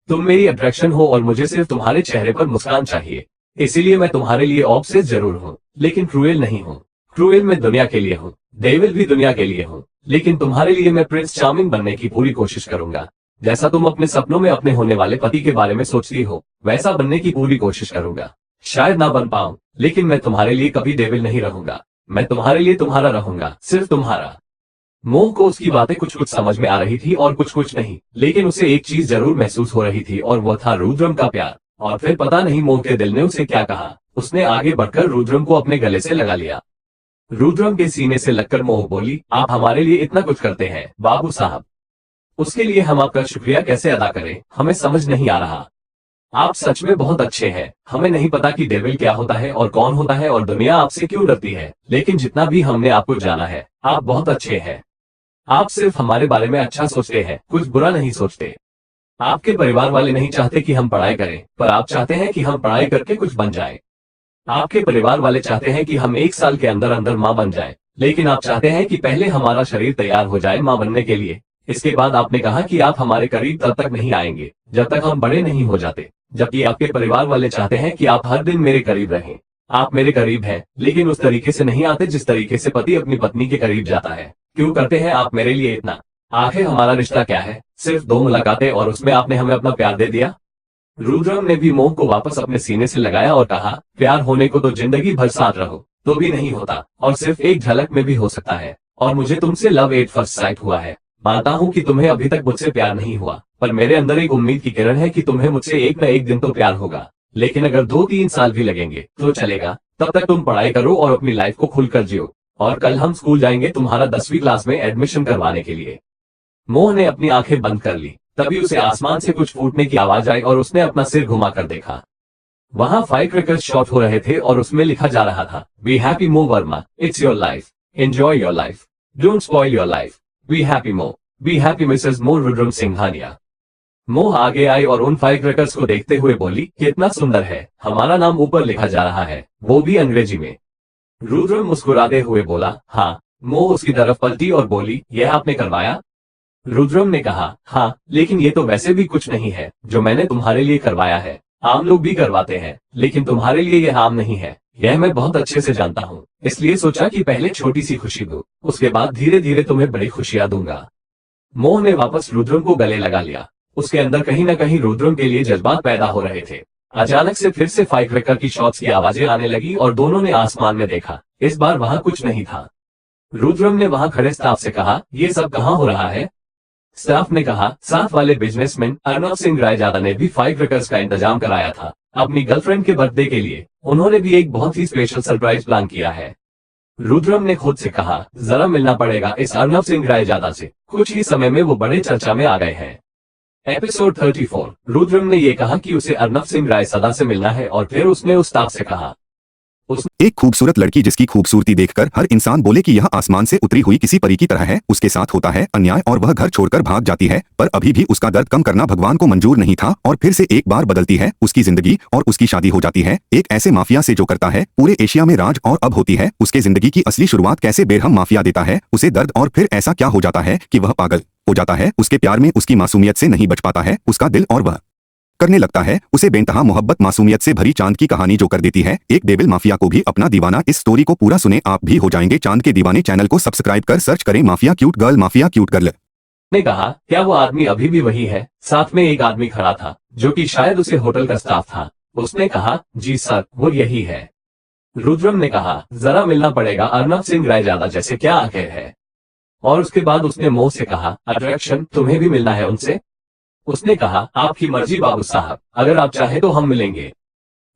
तुम मेरी अट्रैक्शन हो और मुझे सिर्फ तुम्हारे चेहरे पर मुस्कान चाहिए। इसीलिए मैं तुम्हारे लिए ऑब्सेस जरूर हूँ, लेकिन क्रूएल नहीं हूँ। क्रूएल मैं दुनिया के लिए हूँ, डेविल भी दुनिया के लिए हूँ, लेकिन तुम्हारे लिए मैं प्रिंस चार्मिंग बनने की पूरी कोशिश करूंगा। जैसा तुम अपने सपनों में अपने होने वाले पति के बारे में सोचती हो, वैसा बनने की पूरी कोशिश करूंगा। शायद ना बन पाऊं, लेकिन मैं तुम्हारे लिए कभी डेविल नहीं रहूंगा। मैं तुम्हारे लिए तुम्हारा रहूंगा, सिर्फ तुम्हारा। मोह को उसकी बातें कुछ कुछ समझ में आ रही थी और कुछ कुछ नहीं, लेकिन उसे एक चीज जरूर महसूस हो रही थी और वह था रुद्रम का प्यार। और फिर पता नहीं मोह के दिल ने उसे क्या कहा, उसने आगे बढ़कर रुद्रम को अपने गले से लगा लिया। रुद्रम के सीने से लगकर मोह बोली, आप हमारे लिए इतना कुछ करते हैं बाबू साहब, उसके लिए हम आपका शुक्रिया कैसे अदा करें, हमें समझ नहीं आ रहा। आप सच में बहुत अच्छे हैं। हमें नहीं पता कि डेविल क्या होता है और कौन होता है और दुनिया आपसे क्यों डरती है, लेकिन जितना भी हमने आपको जाना है, आप बहुत अच्छे हैं। आप सिर्फ हमारे बारे में अच्छा सोचते हैं, कुछ बुरा नहीं सोचते। आपके परिवार वाले नहीं चाहते कि हम पढ़ाई करें, पर आप चाहते हैं कि हम पढ़ाई करके कुछ बन जाएं। आपके परिवार वाले चाहते हैं कि हम 1 साल के अंदर अंदर माँ बन जाएं, लेकिन आप चाहते हैं कि पहले हमारा शरीर तैयार हो जाए माँ बनने के लिए। इसके बाद आपने कहा कि आप हमारे करीब तब तक नहीं आएंगे जब तक हम बड़े नहीं हो जाते, जबकि आपके परिवार वाले चाहते हैं कि आप हर दिन मेरे करीब रहें। आप मेरे करीब हैं, लेकिन उस तरीके से नहीं आते जिस तरीके से पति अपनी पत्नी के करीब जाता है। क्यों करते हैं आप मेरे लिए इतना? आखिर हमारा रिश्ता क्या है? सिर्फ 2 मुलाकातें और उसमें आपने हमें अपना प्यार दे दिया। रुद्रम ने भी मोह को वापस अपने सीने से लगाया और कहा, प्यार होने को तो जिंदगी भर साथ रहो तो भी नहीं होता, और सिर्फ एक झलक में भी हो सकता है। और मुझे तुमसे लव एट फर्स्ट साइट हुआ है। मानता हूँ कि तुम्हें अभी तक मुझसे प्यार नहीं हुआ, पर मेरे अंदर एक उम्मीद की किरण है कि तुम्हें मुझसे एक न एक दिन तो प्यार होगा। लेकिन अगर 2-3 साल भी लगेंगे तो चलेगा, तब तक तुम पढ़ाई करो और अपनी लाइफ को खुलकर जियो। और कल हम स्कूल जाएंगे तुम्हारा 10वीं क्लास में एडमिशन करवाने के लिए। मोह ने अपनी आंखें बंद कर ली, तभी उसे आसमान से कुछ फूटने की आवाज आई और उसने अपना सिर घुमाकर देखा। वहां फायर क्रैकर्स शॉट हो रहे थे और उसमें लिखा जा रहा था, बी हैप्पी मोह Verma, it's your life, enjoy your life, don't spoil your life, be happy मोह, बी हैप्पी मिसेस मोह रुद्रम सिंघानिया। मोह आगे आई और उन फायर क्रैकर्स को देखते हुए बोली, कितना सुंदर है, हमारा नाम ऊपर लिखा जा रहा है, वो भी अंग्रेजी में। रुद्रम मुस्कुराते हुए बोला, हाँ। मोह उसकी तरफ पलटी और बोली, यह आपने करवाया? रुद्रम ने कहा, हाँ, लेकिन ये तो वैसे भी कुछ नहीं है जो मैंने तुम्हारे लिए करवाया है। आम लोग भी करवाते हैं, लेकिन तुम्हारे लिए यह आम नहीं है, यह मैं बहुत अच्छे से जानता हूँ। इसलिए सोचा कि पहले छोटी सी खुशी दूं, उसके बाद धीरे धीरे तुम्हें बड़ी खुशियां दूंगा। मोह ने वापस रुद्रम को गले लगा लिया। उसके अंदर कहीं न कहीं रुद्रम के लिए जज्बात पैदा हो रहे थे। अचानक से फिर से फायर क्रैकर की शॉट्स की आवाजें आने लगी और दोनों ने आसमान में देखा। इस बार वहां कुछ नहीं था। रुद्रम ने वहां खड़े स्टाफ से कहा, ये सब कहाँ हो रहा है? स्टाफ ने कहा, साथ वाले बिजनेसमैन अर्नब सिंह रायजादा ने भी फाइव रेकर्स का इंतजाम कराया था अपनी गर्लफ्रेंड के बर्थडे के लिए। उन्होंने भी एक बहुत ही स्पेशल सरप्राइज प्लान किया है। रुद्रम ने खुद से कहा, जरा मिलना पड़ेगा इस अर्नब सिंह रायजादा से। कुछ ही समय में वो बड़े चर्चा में आ गए हैं। एपिसोड 34। रुद्रम ने ये कहा कि उसे अर्नब सिंह रायजादा से मिलना है और फिर उसने उस स्टाफ से कहा, एक खूबसूरत लड़की जिसकी खूबसूरती देखकर हर इंसान बोले कि यह आसमान से उतरी हुई किसी परी की तरह है, उसके साथ होता है अन्याय और वह घर छोड़कर भाग जाती है, पर अभी भी उसका दर्द कम करना भगवान को मंजूर नहीं था और फिर से एक बार बदलती है उसकी जिंदगी और उसकी शादी हो जाती है एक ऐसे माफिया से जो करता है पूरे एशिया में राज। और अब होती है उसके जिंदगी की असली शुरुआत। कैसे बेरहम माफिया देता है उसे दर्द और फिर ऐसा क्या हो जाता है कि वह पागल हो जाता है उसके प्यार में, उसकी मासूमियत से नहीं बच पाता है उसका दिल और वह करने लगता है उसे बेनतहा मोहब्बत। मासूमियत से भरी चांद की कहानी जो कर देती है एक डेविल माफिया को भी अपना दीवाना। इस स्टोरी को पूरा सुने आप भी हो जाएंगे चांद के दीवाने। चैनल को सब्सक्राइब कर सर्च करें mafia cute girl, mafia cute girl. ने कहा, क्या वो आदमी अभी भी वही है? साथ में एक आदमी खड़ा था जो कि शायद उसे होटल का स्टाफ था। उसने कहा, जी सर, वो यही है। रुद्रम ने कहा, जरा मिलना पड़ेगा अर्नब सिंह रायजादा जैसे, क्या आखिर है? और उसके बाद उसने मोह से कहा, अट्रैक्शन, तुम्हें भी मिलना है उनसे? उसने कहा, आपकी मर्जी बाबू साहब, अगर आप चाहे तो हम मिलेंगे।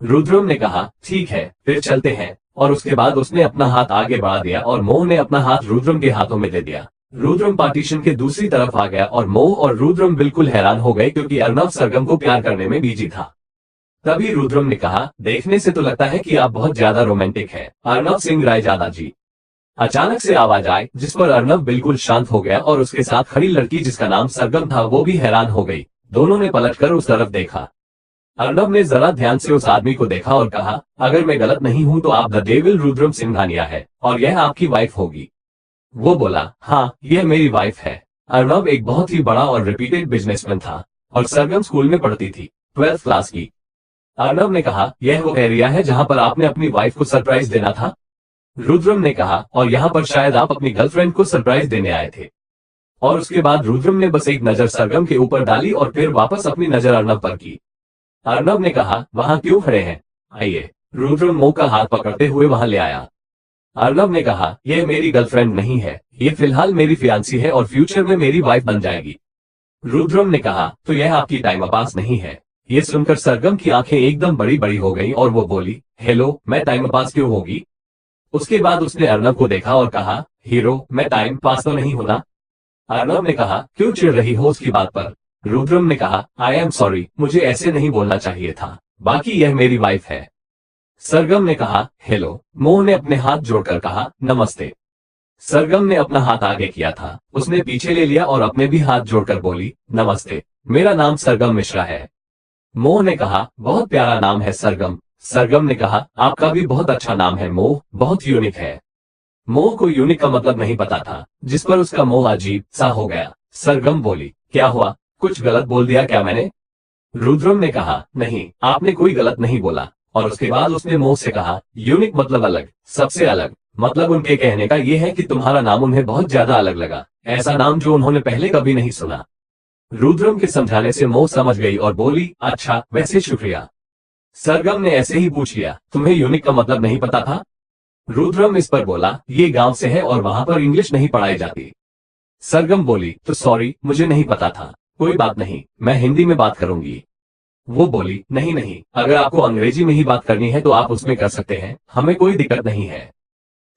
रुद्रम ने कहा, ठीक है, फिर चलते हैं। और उसके बाद उसने अपना हाथ आगे बढ़ा दिया और मोह ने अपना हाथ रुद्रम के हाथों में दे दिया। रुद्रम पार्टीशन के दूसरी तरफ आ गया और मोह और रुद्रम बिल्कुल हैरान हो गए क्योंकि अर्नब सरगम को प्यार करने में बिजी था। तभी रुद्रम ने कहा, देखने से तो लगता है कि आप बहुत ज्यादा रोमांटिक हैं, अर्नब सिंह रायजादा जी। अचानक से आवाज आई जिस पर अर्नब बिल्कुल शांत हो गया और उसके साथ खड़ी लड़की जिसका नाम सरगम था वो भी हैरान हो गई। दोनों ने पलटकर उस तरफ देखा। अर्नब ने जरा ध्यान से उस आदमी को देखा और कहा, अगर मैं गलत नहीं हूं तो आप द डेविल रुद्रम सिंघानिया है और यह आपकी वाइफ होगी। वो बोला, हाँ, यह मेरी वाइफ है। अर्नब एक बहुत ही बड़ा और रिपीटेड बिजनेसमैन था और सरगम स्कूल में पढ़ती थी, 12th क्लास की। अर्नब ने कहा, यह वो एरिया है जहां पर आपने अपनी वाइफ को सरप्राइज देना था? रुद्रम ने कहा, और यहाँ पर शायद आप अपनी गर्लफ्रेंड को सरप्राइज देने आए थे। और उसके बाद रुद्रम ने बस एक नजर सरगम के ऊपर डाली और फिर वापस अपनी नजर अर्नब पर की। अर्नब ने कहा, वहां क्यों खड़े हैं, आइए। रुद्रम मोह का हाथ पकड़ते हुए वहां ले आया। अर्नब ने कहा, यह मेरी गर्लफ्रेंड नहीं है, ये फिलहाल मेरी फियांसी है और फ्यूचर में मेरी वाइफ बन जाएगी। रुद्रम ने कहा, तो यह आपकी टाइम पास नहीं है? ये सुनकर सरगम की आंखें एकदम बड़ी बड़ी हो गई और वो बोली, हेलो, मैं टाइम पास क्यों होगी? उसके बाद उसने अर्नब को देखा और कहा, हीरो, मैं टाइम पास तो नहीं होना? अर्नब ने कहा, क्यों चिढ़ रही हो उसकी बात पर? रुद्रम ने कहा, आई एम सॉरी, मुझे ऐसे नहीं बोलना चाहिए था, बाकी यह मेरी वाइफ है। सरगम ने कहा, हेलो। मोह ने अपने हाथ जोड़कर कहा, नमस्ते। सरगम ने अपना हाथ आगे किया था, उसने पीछे ले लिया और अपने भी हाथ जोड़कर बोली, नमस्ते, मेरा नाम सरगम मिश्रा है। मोह ने कहा, बहुत प्यारा नाम है सरगम। सरगम ने कहा, आपका भी बहुत अच्छा नाम है मोह, बहुत यूनिक है। मोह को यूनिक का मतलब नहीं पता था, जिस पर उसका मोह अजीब सा हो गया। सरगम बोली, क्या हुआ, कुछ गलत बोल दिया क्या मैंने? रुद्रम ने कहा, नहीं, आपने कोई गलत नहीं बोला। और उसके बाद उसने मोह से कहा, यूनिक मतलब अलग, सबसे अलग। मतलब उनके कहने का ये है कि तुम्हारा नाम उन्हें बहुत ज्यादा अलग लगा, ऐसा नाम जो उन्होंने पहले कभी नहीं सुना। रुद्रम के समझाने से मोह समझ गई और बोली, अच्छा, वैसे शुक्रिया। सरगम ने ऐसे ही पूछ लिया, तुम्हें यूनिक का मतलब नहीं पता था? रुद्रम इस पर बोला, ये गांव से है और वहां पर इंग्लिश नहीं पढ़ाई जाती। सरगम बोली, तो सॉरी, मुझे नहीं पता था, कोई बात नहीं, मैं हिंदी में बात करूंगी। वो बोली, नहीं नहीं, अगर आपको अंग्रेजी में ही बात करनी है तो आप उसमें कर सकते हैं, हमें कोई दिक्कत नहीं है।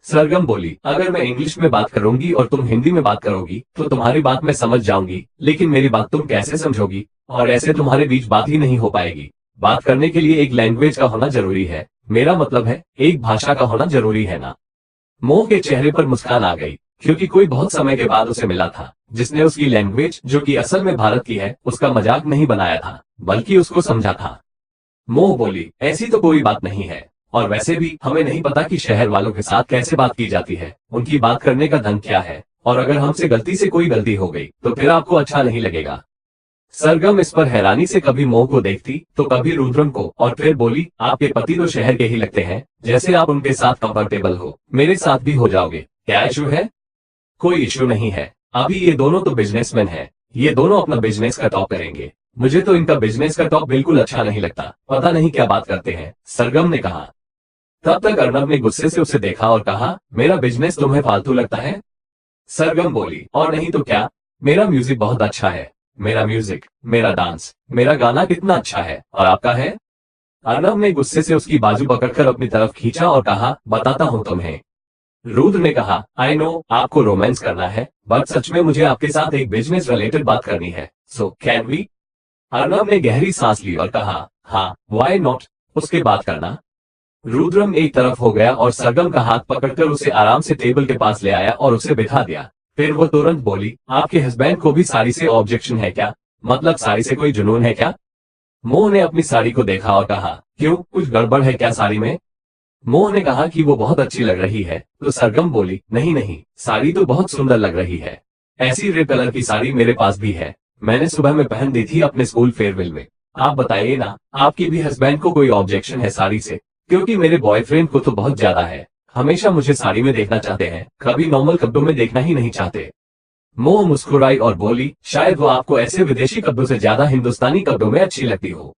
सरगम बोली, अगर मैं इंग्लिश में बात करूंगी और तुम हिंदी में बात करोगी तो तुम्हारी बात मैं समझ जाऊंगी, लेकिन मेरी बात तुम कैसे समझोगी? और ऐसे तुम्हारे बीच बात ही नहीं हो पाएगी। बात करने के लिए एक लैंग्वेज का होना जरूरी है, मेरा मतलब है एक भाषा का होना जरूरी है ना। मोह के चेहरे पर मुस्कान आ गई, क्योंकि कोई बहुत समय के बाद उसे मिला था जिसने उसकी लैंग्वेज, जो कि असल में भारत की है, उसका मजाक नहीं बनाया था, बल्कि उसको समझा था। मोह बोली, ऐसी तो कोई बात नहीं है, और वैसे भी हमें नहीं पता कि शहर वालों के साथ कैसे बात की जाती है, उनकी बात करने का ढंग क्या है, और अगर हमसे गलती से कोई गलती हो गई तो फिर आपको अच्छा नहीं लगेगा। सरगम इस पर हैरानी से कभी मोह को देखती तो कभी रुद्रम को, और फिर बोली, आपके पति तो शहर के ही लगते हैं, जैसे आप उनके साथ कंफर्टेबल हो, मेरे साथ भी हो जाओगे, क्या इशू है? कोई इशू नहीं है, अभी ये दोनों तो बिजनेसमैन हैं, ये दोनों अपना बिजनेस का टॉप करेंगे, मुझे तो इनका बिजनेस का टॉप बिल्कुल अच्छा नहीं लगता, पता नहीं क्या बात करते हैं, सरगम ने कहा। तब तक अर्नब ने गुस्से से उसे देखा और कहा, मेरा बिजनेस तुम्हें फालतू लगता है? सरगम बोली, और नहीं तो क्या, मेरा म्यूजिक बहुत अच्छा है। मेरा म्यूजिक, मेरा डांस, मेरा गाना कितना अच्छा है, और आपका है? अर्नब ने गुस्से से उसकी बाजू पकड़कर अपनी तरफ खींचा और कहा, बताता हूं तुम्हें। रुद्र ने कहा, आई नो आपको रोमांस करना है, बट सच में मुझे आपके साथ एक बिजनेस रिलेटेड बात करनी है, सो कैन वी? अर्नब ने गहरी सांस ली और कहा, हाँ व्हाई नॉट, उसके बात करना। रुद्रम एक तरफ हो गया और सरगम का हाथ पकड़कर उसे आराम से टेबल के पास ले आया और उसे बिठा दिया। फिर वो तुरंत बोली, आपके हस्बैंड को भी साड़ी से ऑब्जेक्शन है क्या? मतलब साड़ी से कोई जुनून है क्या? मोह ने अपनी साड़ी को देखा और कहा, क्यों, कुछ गड़बड़ है क्या साड़ी में? मोह ने कहा कि वो बहुत अच्छी लग रही है, तो सरगम बोली, नहीं नहीं, साड़ी तो बहुत सुंदर लग रही है। ऐसी रेड कलर की साड़ी मेरे पास भी है, मैंने सुबह में पहन दी थी अपने स्कूल फेयरवेल में। आप बताइए ना, आपकी भी हस्बैंड को कोई ऑब्जेक्शन है साड़ी से? क्योंकि मेरे बॉयफ्रेंड को तो बहुत ज्यादा है, हमेशा मुझे साड़ी में देखना चाहते हैं, कभी नॉर्मल कपड़ों में देखना ही नहीं चाहते। मोह मुस्कुराई और बोली, शायद वो आपको ऐसे विदेशी कपड़ों से ज्यादा हिंदुस्तानी कपड़ों में अच्छी लगती हो।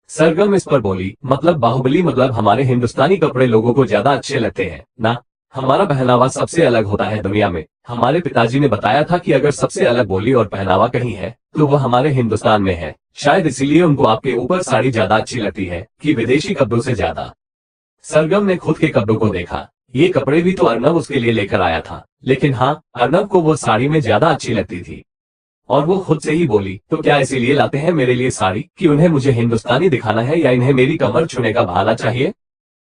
सरगम इस पर बोली, मतलब बाहुबली, मतलब हमारे हिंदुस्तानी कपड़े लोगों को ज्यादा अच्छे लगते हैं ना? हमारा पहनावा सबसे अलग होता है दुनिया में। हमारे पिताजी ने बताया था कि अगर सबसे अलग बोली और पहनावा कहीं है तो वह हमारे हिंदुस्तान में है। शायद इसीलिए उनको आपके ऊपर साड़ी ज्यादा अच्छी लगती है कि विदेशी कपड़ों से ज्यादा। सरगम ने खुद के कपड़ों को देखा। ये कपड़े भी तो अर्नब उसके लिए लेकर आया था, लेकिन हाँ, अर्नब को वो साड़ी में ज्यादा अच्छी लगती थी। और वो खुद से ही बोली, तो क्या इसीलिए लाते हैं मेरे लिए साड़ी कि उन्हें मुझे हिंदुस्तानी दिखाना है, या इन्हें मेरी कमर छूने का बहाना चाहिए?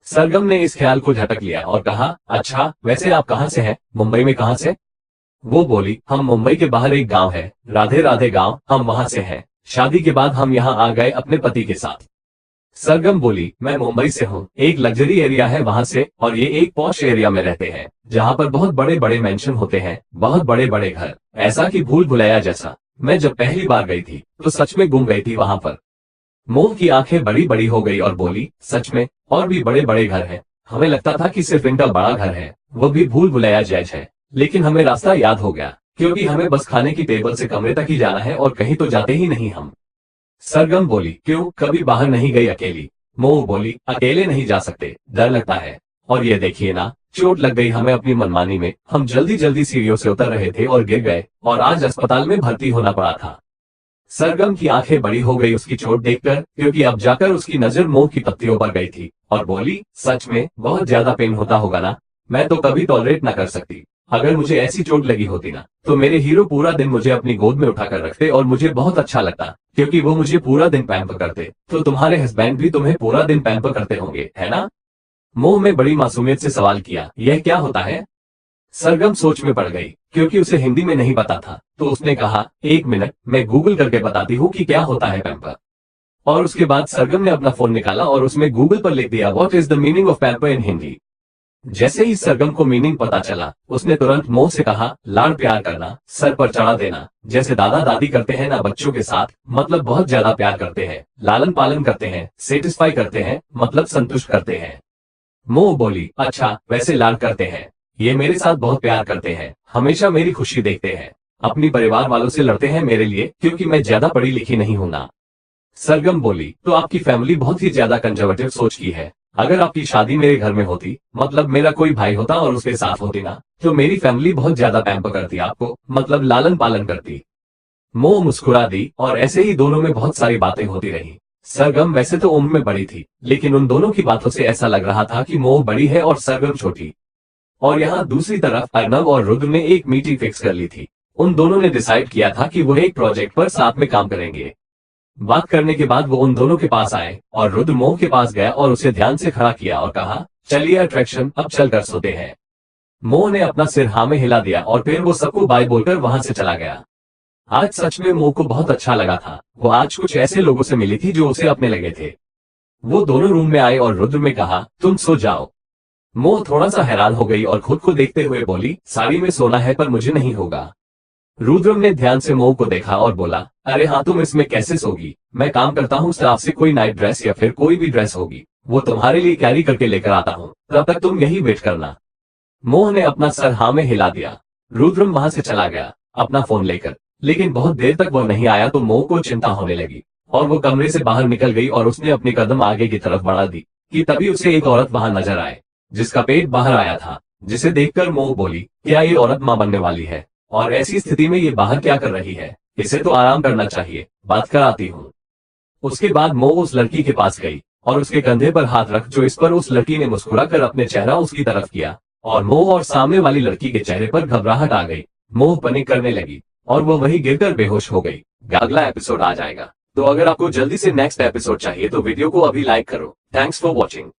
सरगम ने इस ख्याल को झटक लिया और कहा, अच्छा वैसे आप कहाँ से हैं? मुंबई में कहाँ से? वो बोली, हम मुंबई के बाहर एक गांव है, राधे राधे गांव, हम वहां से हैं। शादी के बाद हम यहाँ आ गए अपने पति के साथ। सरगम बोली, मैं मुंबई से हूँ, एक लग्जरी एरिया है वहां से, और ये एक पॉश एरिया में रहते हैं जहाँ पर बहुत बड़े बड़े मेंशन होते हैं, बहुत बड़े बड़े घर, ऐसा कि भूल भुलैया जैसा। मैं जब पहली बार गई थी तो सच में गुम गई थी वहां पर। मोह की आंखें बड़ी बड़ी हो गई और बोली, सच में, और भी बड़े बड़े घर हैं? हमें लगता था कि सिर्फ इनका बड़ा घर है, वो भी भूल भुलैया जैज है, लेकिन हमें रास्ता याद हो गया, क्योंकि हमें बस खाने की टेबल से कमरे तक ही जाना है और कहीं तो जाते ही नहीं हम। सरगम बोली, क्यों, कभी बाहर नहीं गई अकेली? मोह बोली, अकेले नहीं जा सकते, डर लगता है। और ये देखिए ना, चोट लग गई हमें अपनी मनमानी में, हम जल्दी जल्दी सीढ़ियों से उतर रहे थे और गिर गए, और आज अस्पताल में भर्ती होना पड़ा था। सरगम की आंखें बड़ी हो गई उसकी चोट देखकर, क्योंकि अब जाकर उसकी नजर मोह की पत्तियों पर गई थी, और बोली, सच में बहुत ज्यादा पेन होता होगा ना? मैं तो कभी टॉलरेट ना कर सकती। अगर मुझे ऐसी चोट लगी होती ना, तो मेरे हीरो पूरा दिन मुझे अपनी गोद में उठाकर रखते और मुझे बहुत अच्छा लगता, क्योंकि वो मुझे पूरा दिन पैम्पर करते। तो तुम्हारे हस्बैंड भी तुम्हें पूरा दिन पैम्पर करते होंगे, है ना? मोह में बड़ी मासूमियत से सवाल किया, यह क्या होता है? सरगम सोच में पड़ गई, क्योंकि उसे हिंदी में नहीं पता था, तो उसने कहा, एक मिनट, मैं गूगल करके बताती हूँ कि क्या होता है पैम्पर। और उसके बाद सरगम ने अपना फोन निकाला और उसमें गूगल पर लिख दिया, what is the meaning of pamper in Hindi. जैसे ही सरगम को मीनिंग पता चला, उसने तुरंत मोह से कहा, लाड़ प्यार करना, सर पर चढ़ा देना, जैसे दादा दादी करते हैं ना बच्चों के साथ, मतलब बहुत ज्यादा प्यार करते हैं, लालन पालन करते हैं, सेटिस्फाई करते हैं, मतलब संतुष्ट करते हैं। मोह बोली, अच्छा वैसे लाड करते हैं, ये मेरे साथ बहुत प्यार करते हैं, हमेशा मेरी खुशी देखते हैं, अपनी परिवार वालों से लड़ते हैं मेरे लिए, क्योंकि मैं ज्यादा पढ़ी लिखी नहीं हूं ना। सरगम बोली, तो आपकी फैमिली बहुत ही ज्यादा कंजर्वेटिव सोच की है। अगर आपकी शादी मेरे घर में होती, मतलब मेरा कोई भाई होता और उसके साथ होती ना, तो मेरी फैमिली बहुत ज्यादा पैम्पर करती आपको, मतलब लालन पालन करती। मोह मुस्कुरा दी और ऐसे ही दोनों में बहुत सारी बातें होती रही। सरगम वैसे तो उम्र में बड़ी थी, लेकिन उन दोनों की बातों से ऐसा लग रहा था कि मोह बड़ी है और सरगम छोटी। और यहाँ दूसरी तरफ अर्नब और रुद्र ने एक मीटिंग फिक्स कर ली थी। उन दोनों ने डिसाइड किया था कि वो एक प्रोजेक्ट पर साथ में काम करेंगे। बात करने के बाद वो उन दोनों के पास आए और रुद्र मोह के पास गया और उसे ध्यान से खड़ा किया और कहा, चलिए अट्रैक्शन, अब चलकर सोते हैं। मोह ने अपना सिर हाँ में हिला दिया और फिर वो सबको बाय बोलकर वहां से चला गया। आज सच में मोह को बहुत अच्छा लगा था। वो आज कुछ ऐसे लोगों से मिली थी जो उसे अपने लगे थे। वो दोनों रूम में आए और रुद्र में कहा, तुम सो जाओ। मोह थोड़ा सा हैरान हो गई और खुद को देखते हुए बोली, साड़ी में सोना है पर मुझे नहीं होगा। रुद्रम ने ध्यान से मोह को देखा और बोला, अरे हाँ, तुम इसमें कैसे सोगी? मैं काम करता हूँ, स्टाफ से कोई नाइट ड्रेस या फिर कोई भी ड्रेस होगी, वो तुम्हारे लिए कैरी करके लेकर आता हूँ, तब तक तुम यही वेट करना। मोह ने अपना सर हाँ में हिला दिया। रुद्रम वहां से चला गया अपना फोन लेकर, लेकिन बहुत देर तक वो नहीं आया तो मोह को चिंता होने लगी और वो कमरे से बाहर निकल गई और उसने अपने कदम आगे की तरफ बढ़ा दी। कि तभी उसे एक औरत वहां नजर आए जिसका पेट बाहर आया था, जिसे देखकर मोह बोली, क्या ये औरत मां बनने वाली है? और ऐसी स्थिति में ये बाहर क्या कर रही है? इसे तो आराम करना चाहिए, बात कर आती हूँ। उसके बाद मोह उस लड़की के पास गई और उसके कंधे पर हाथ रख, जो इस पर उस लड़की ने मुस्कुरा कर अपने चेहरा उसकी तरफ किया और मोह और सामने वाली लड़की के चेहरे पर घबराहट आ गई। मोह पैनिक करने लगी और वह वहीं गिरकर बेहोश हो गई। अगला एपिसोड आ जाएगा, तो अगर आपको जल्दी से नेक्स्ट एपिसोड चाहिए तो वीडियो को अभी लाइक करो। Thanks for watching.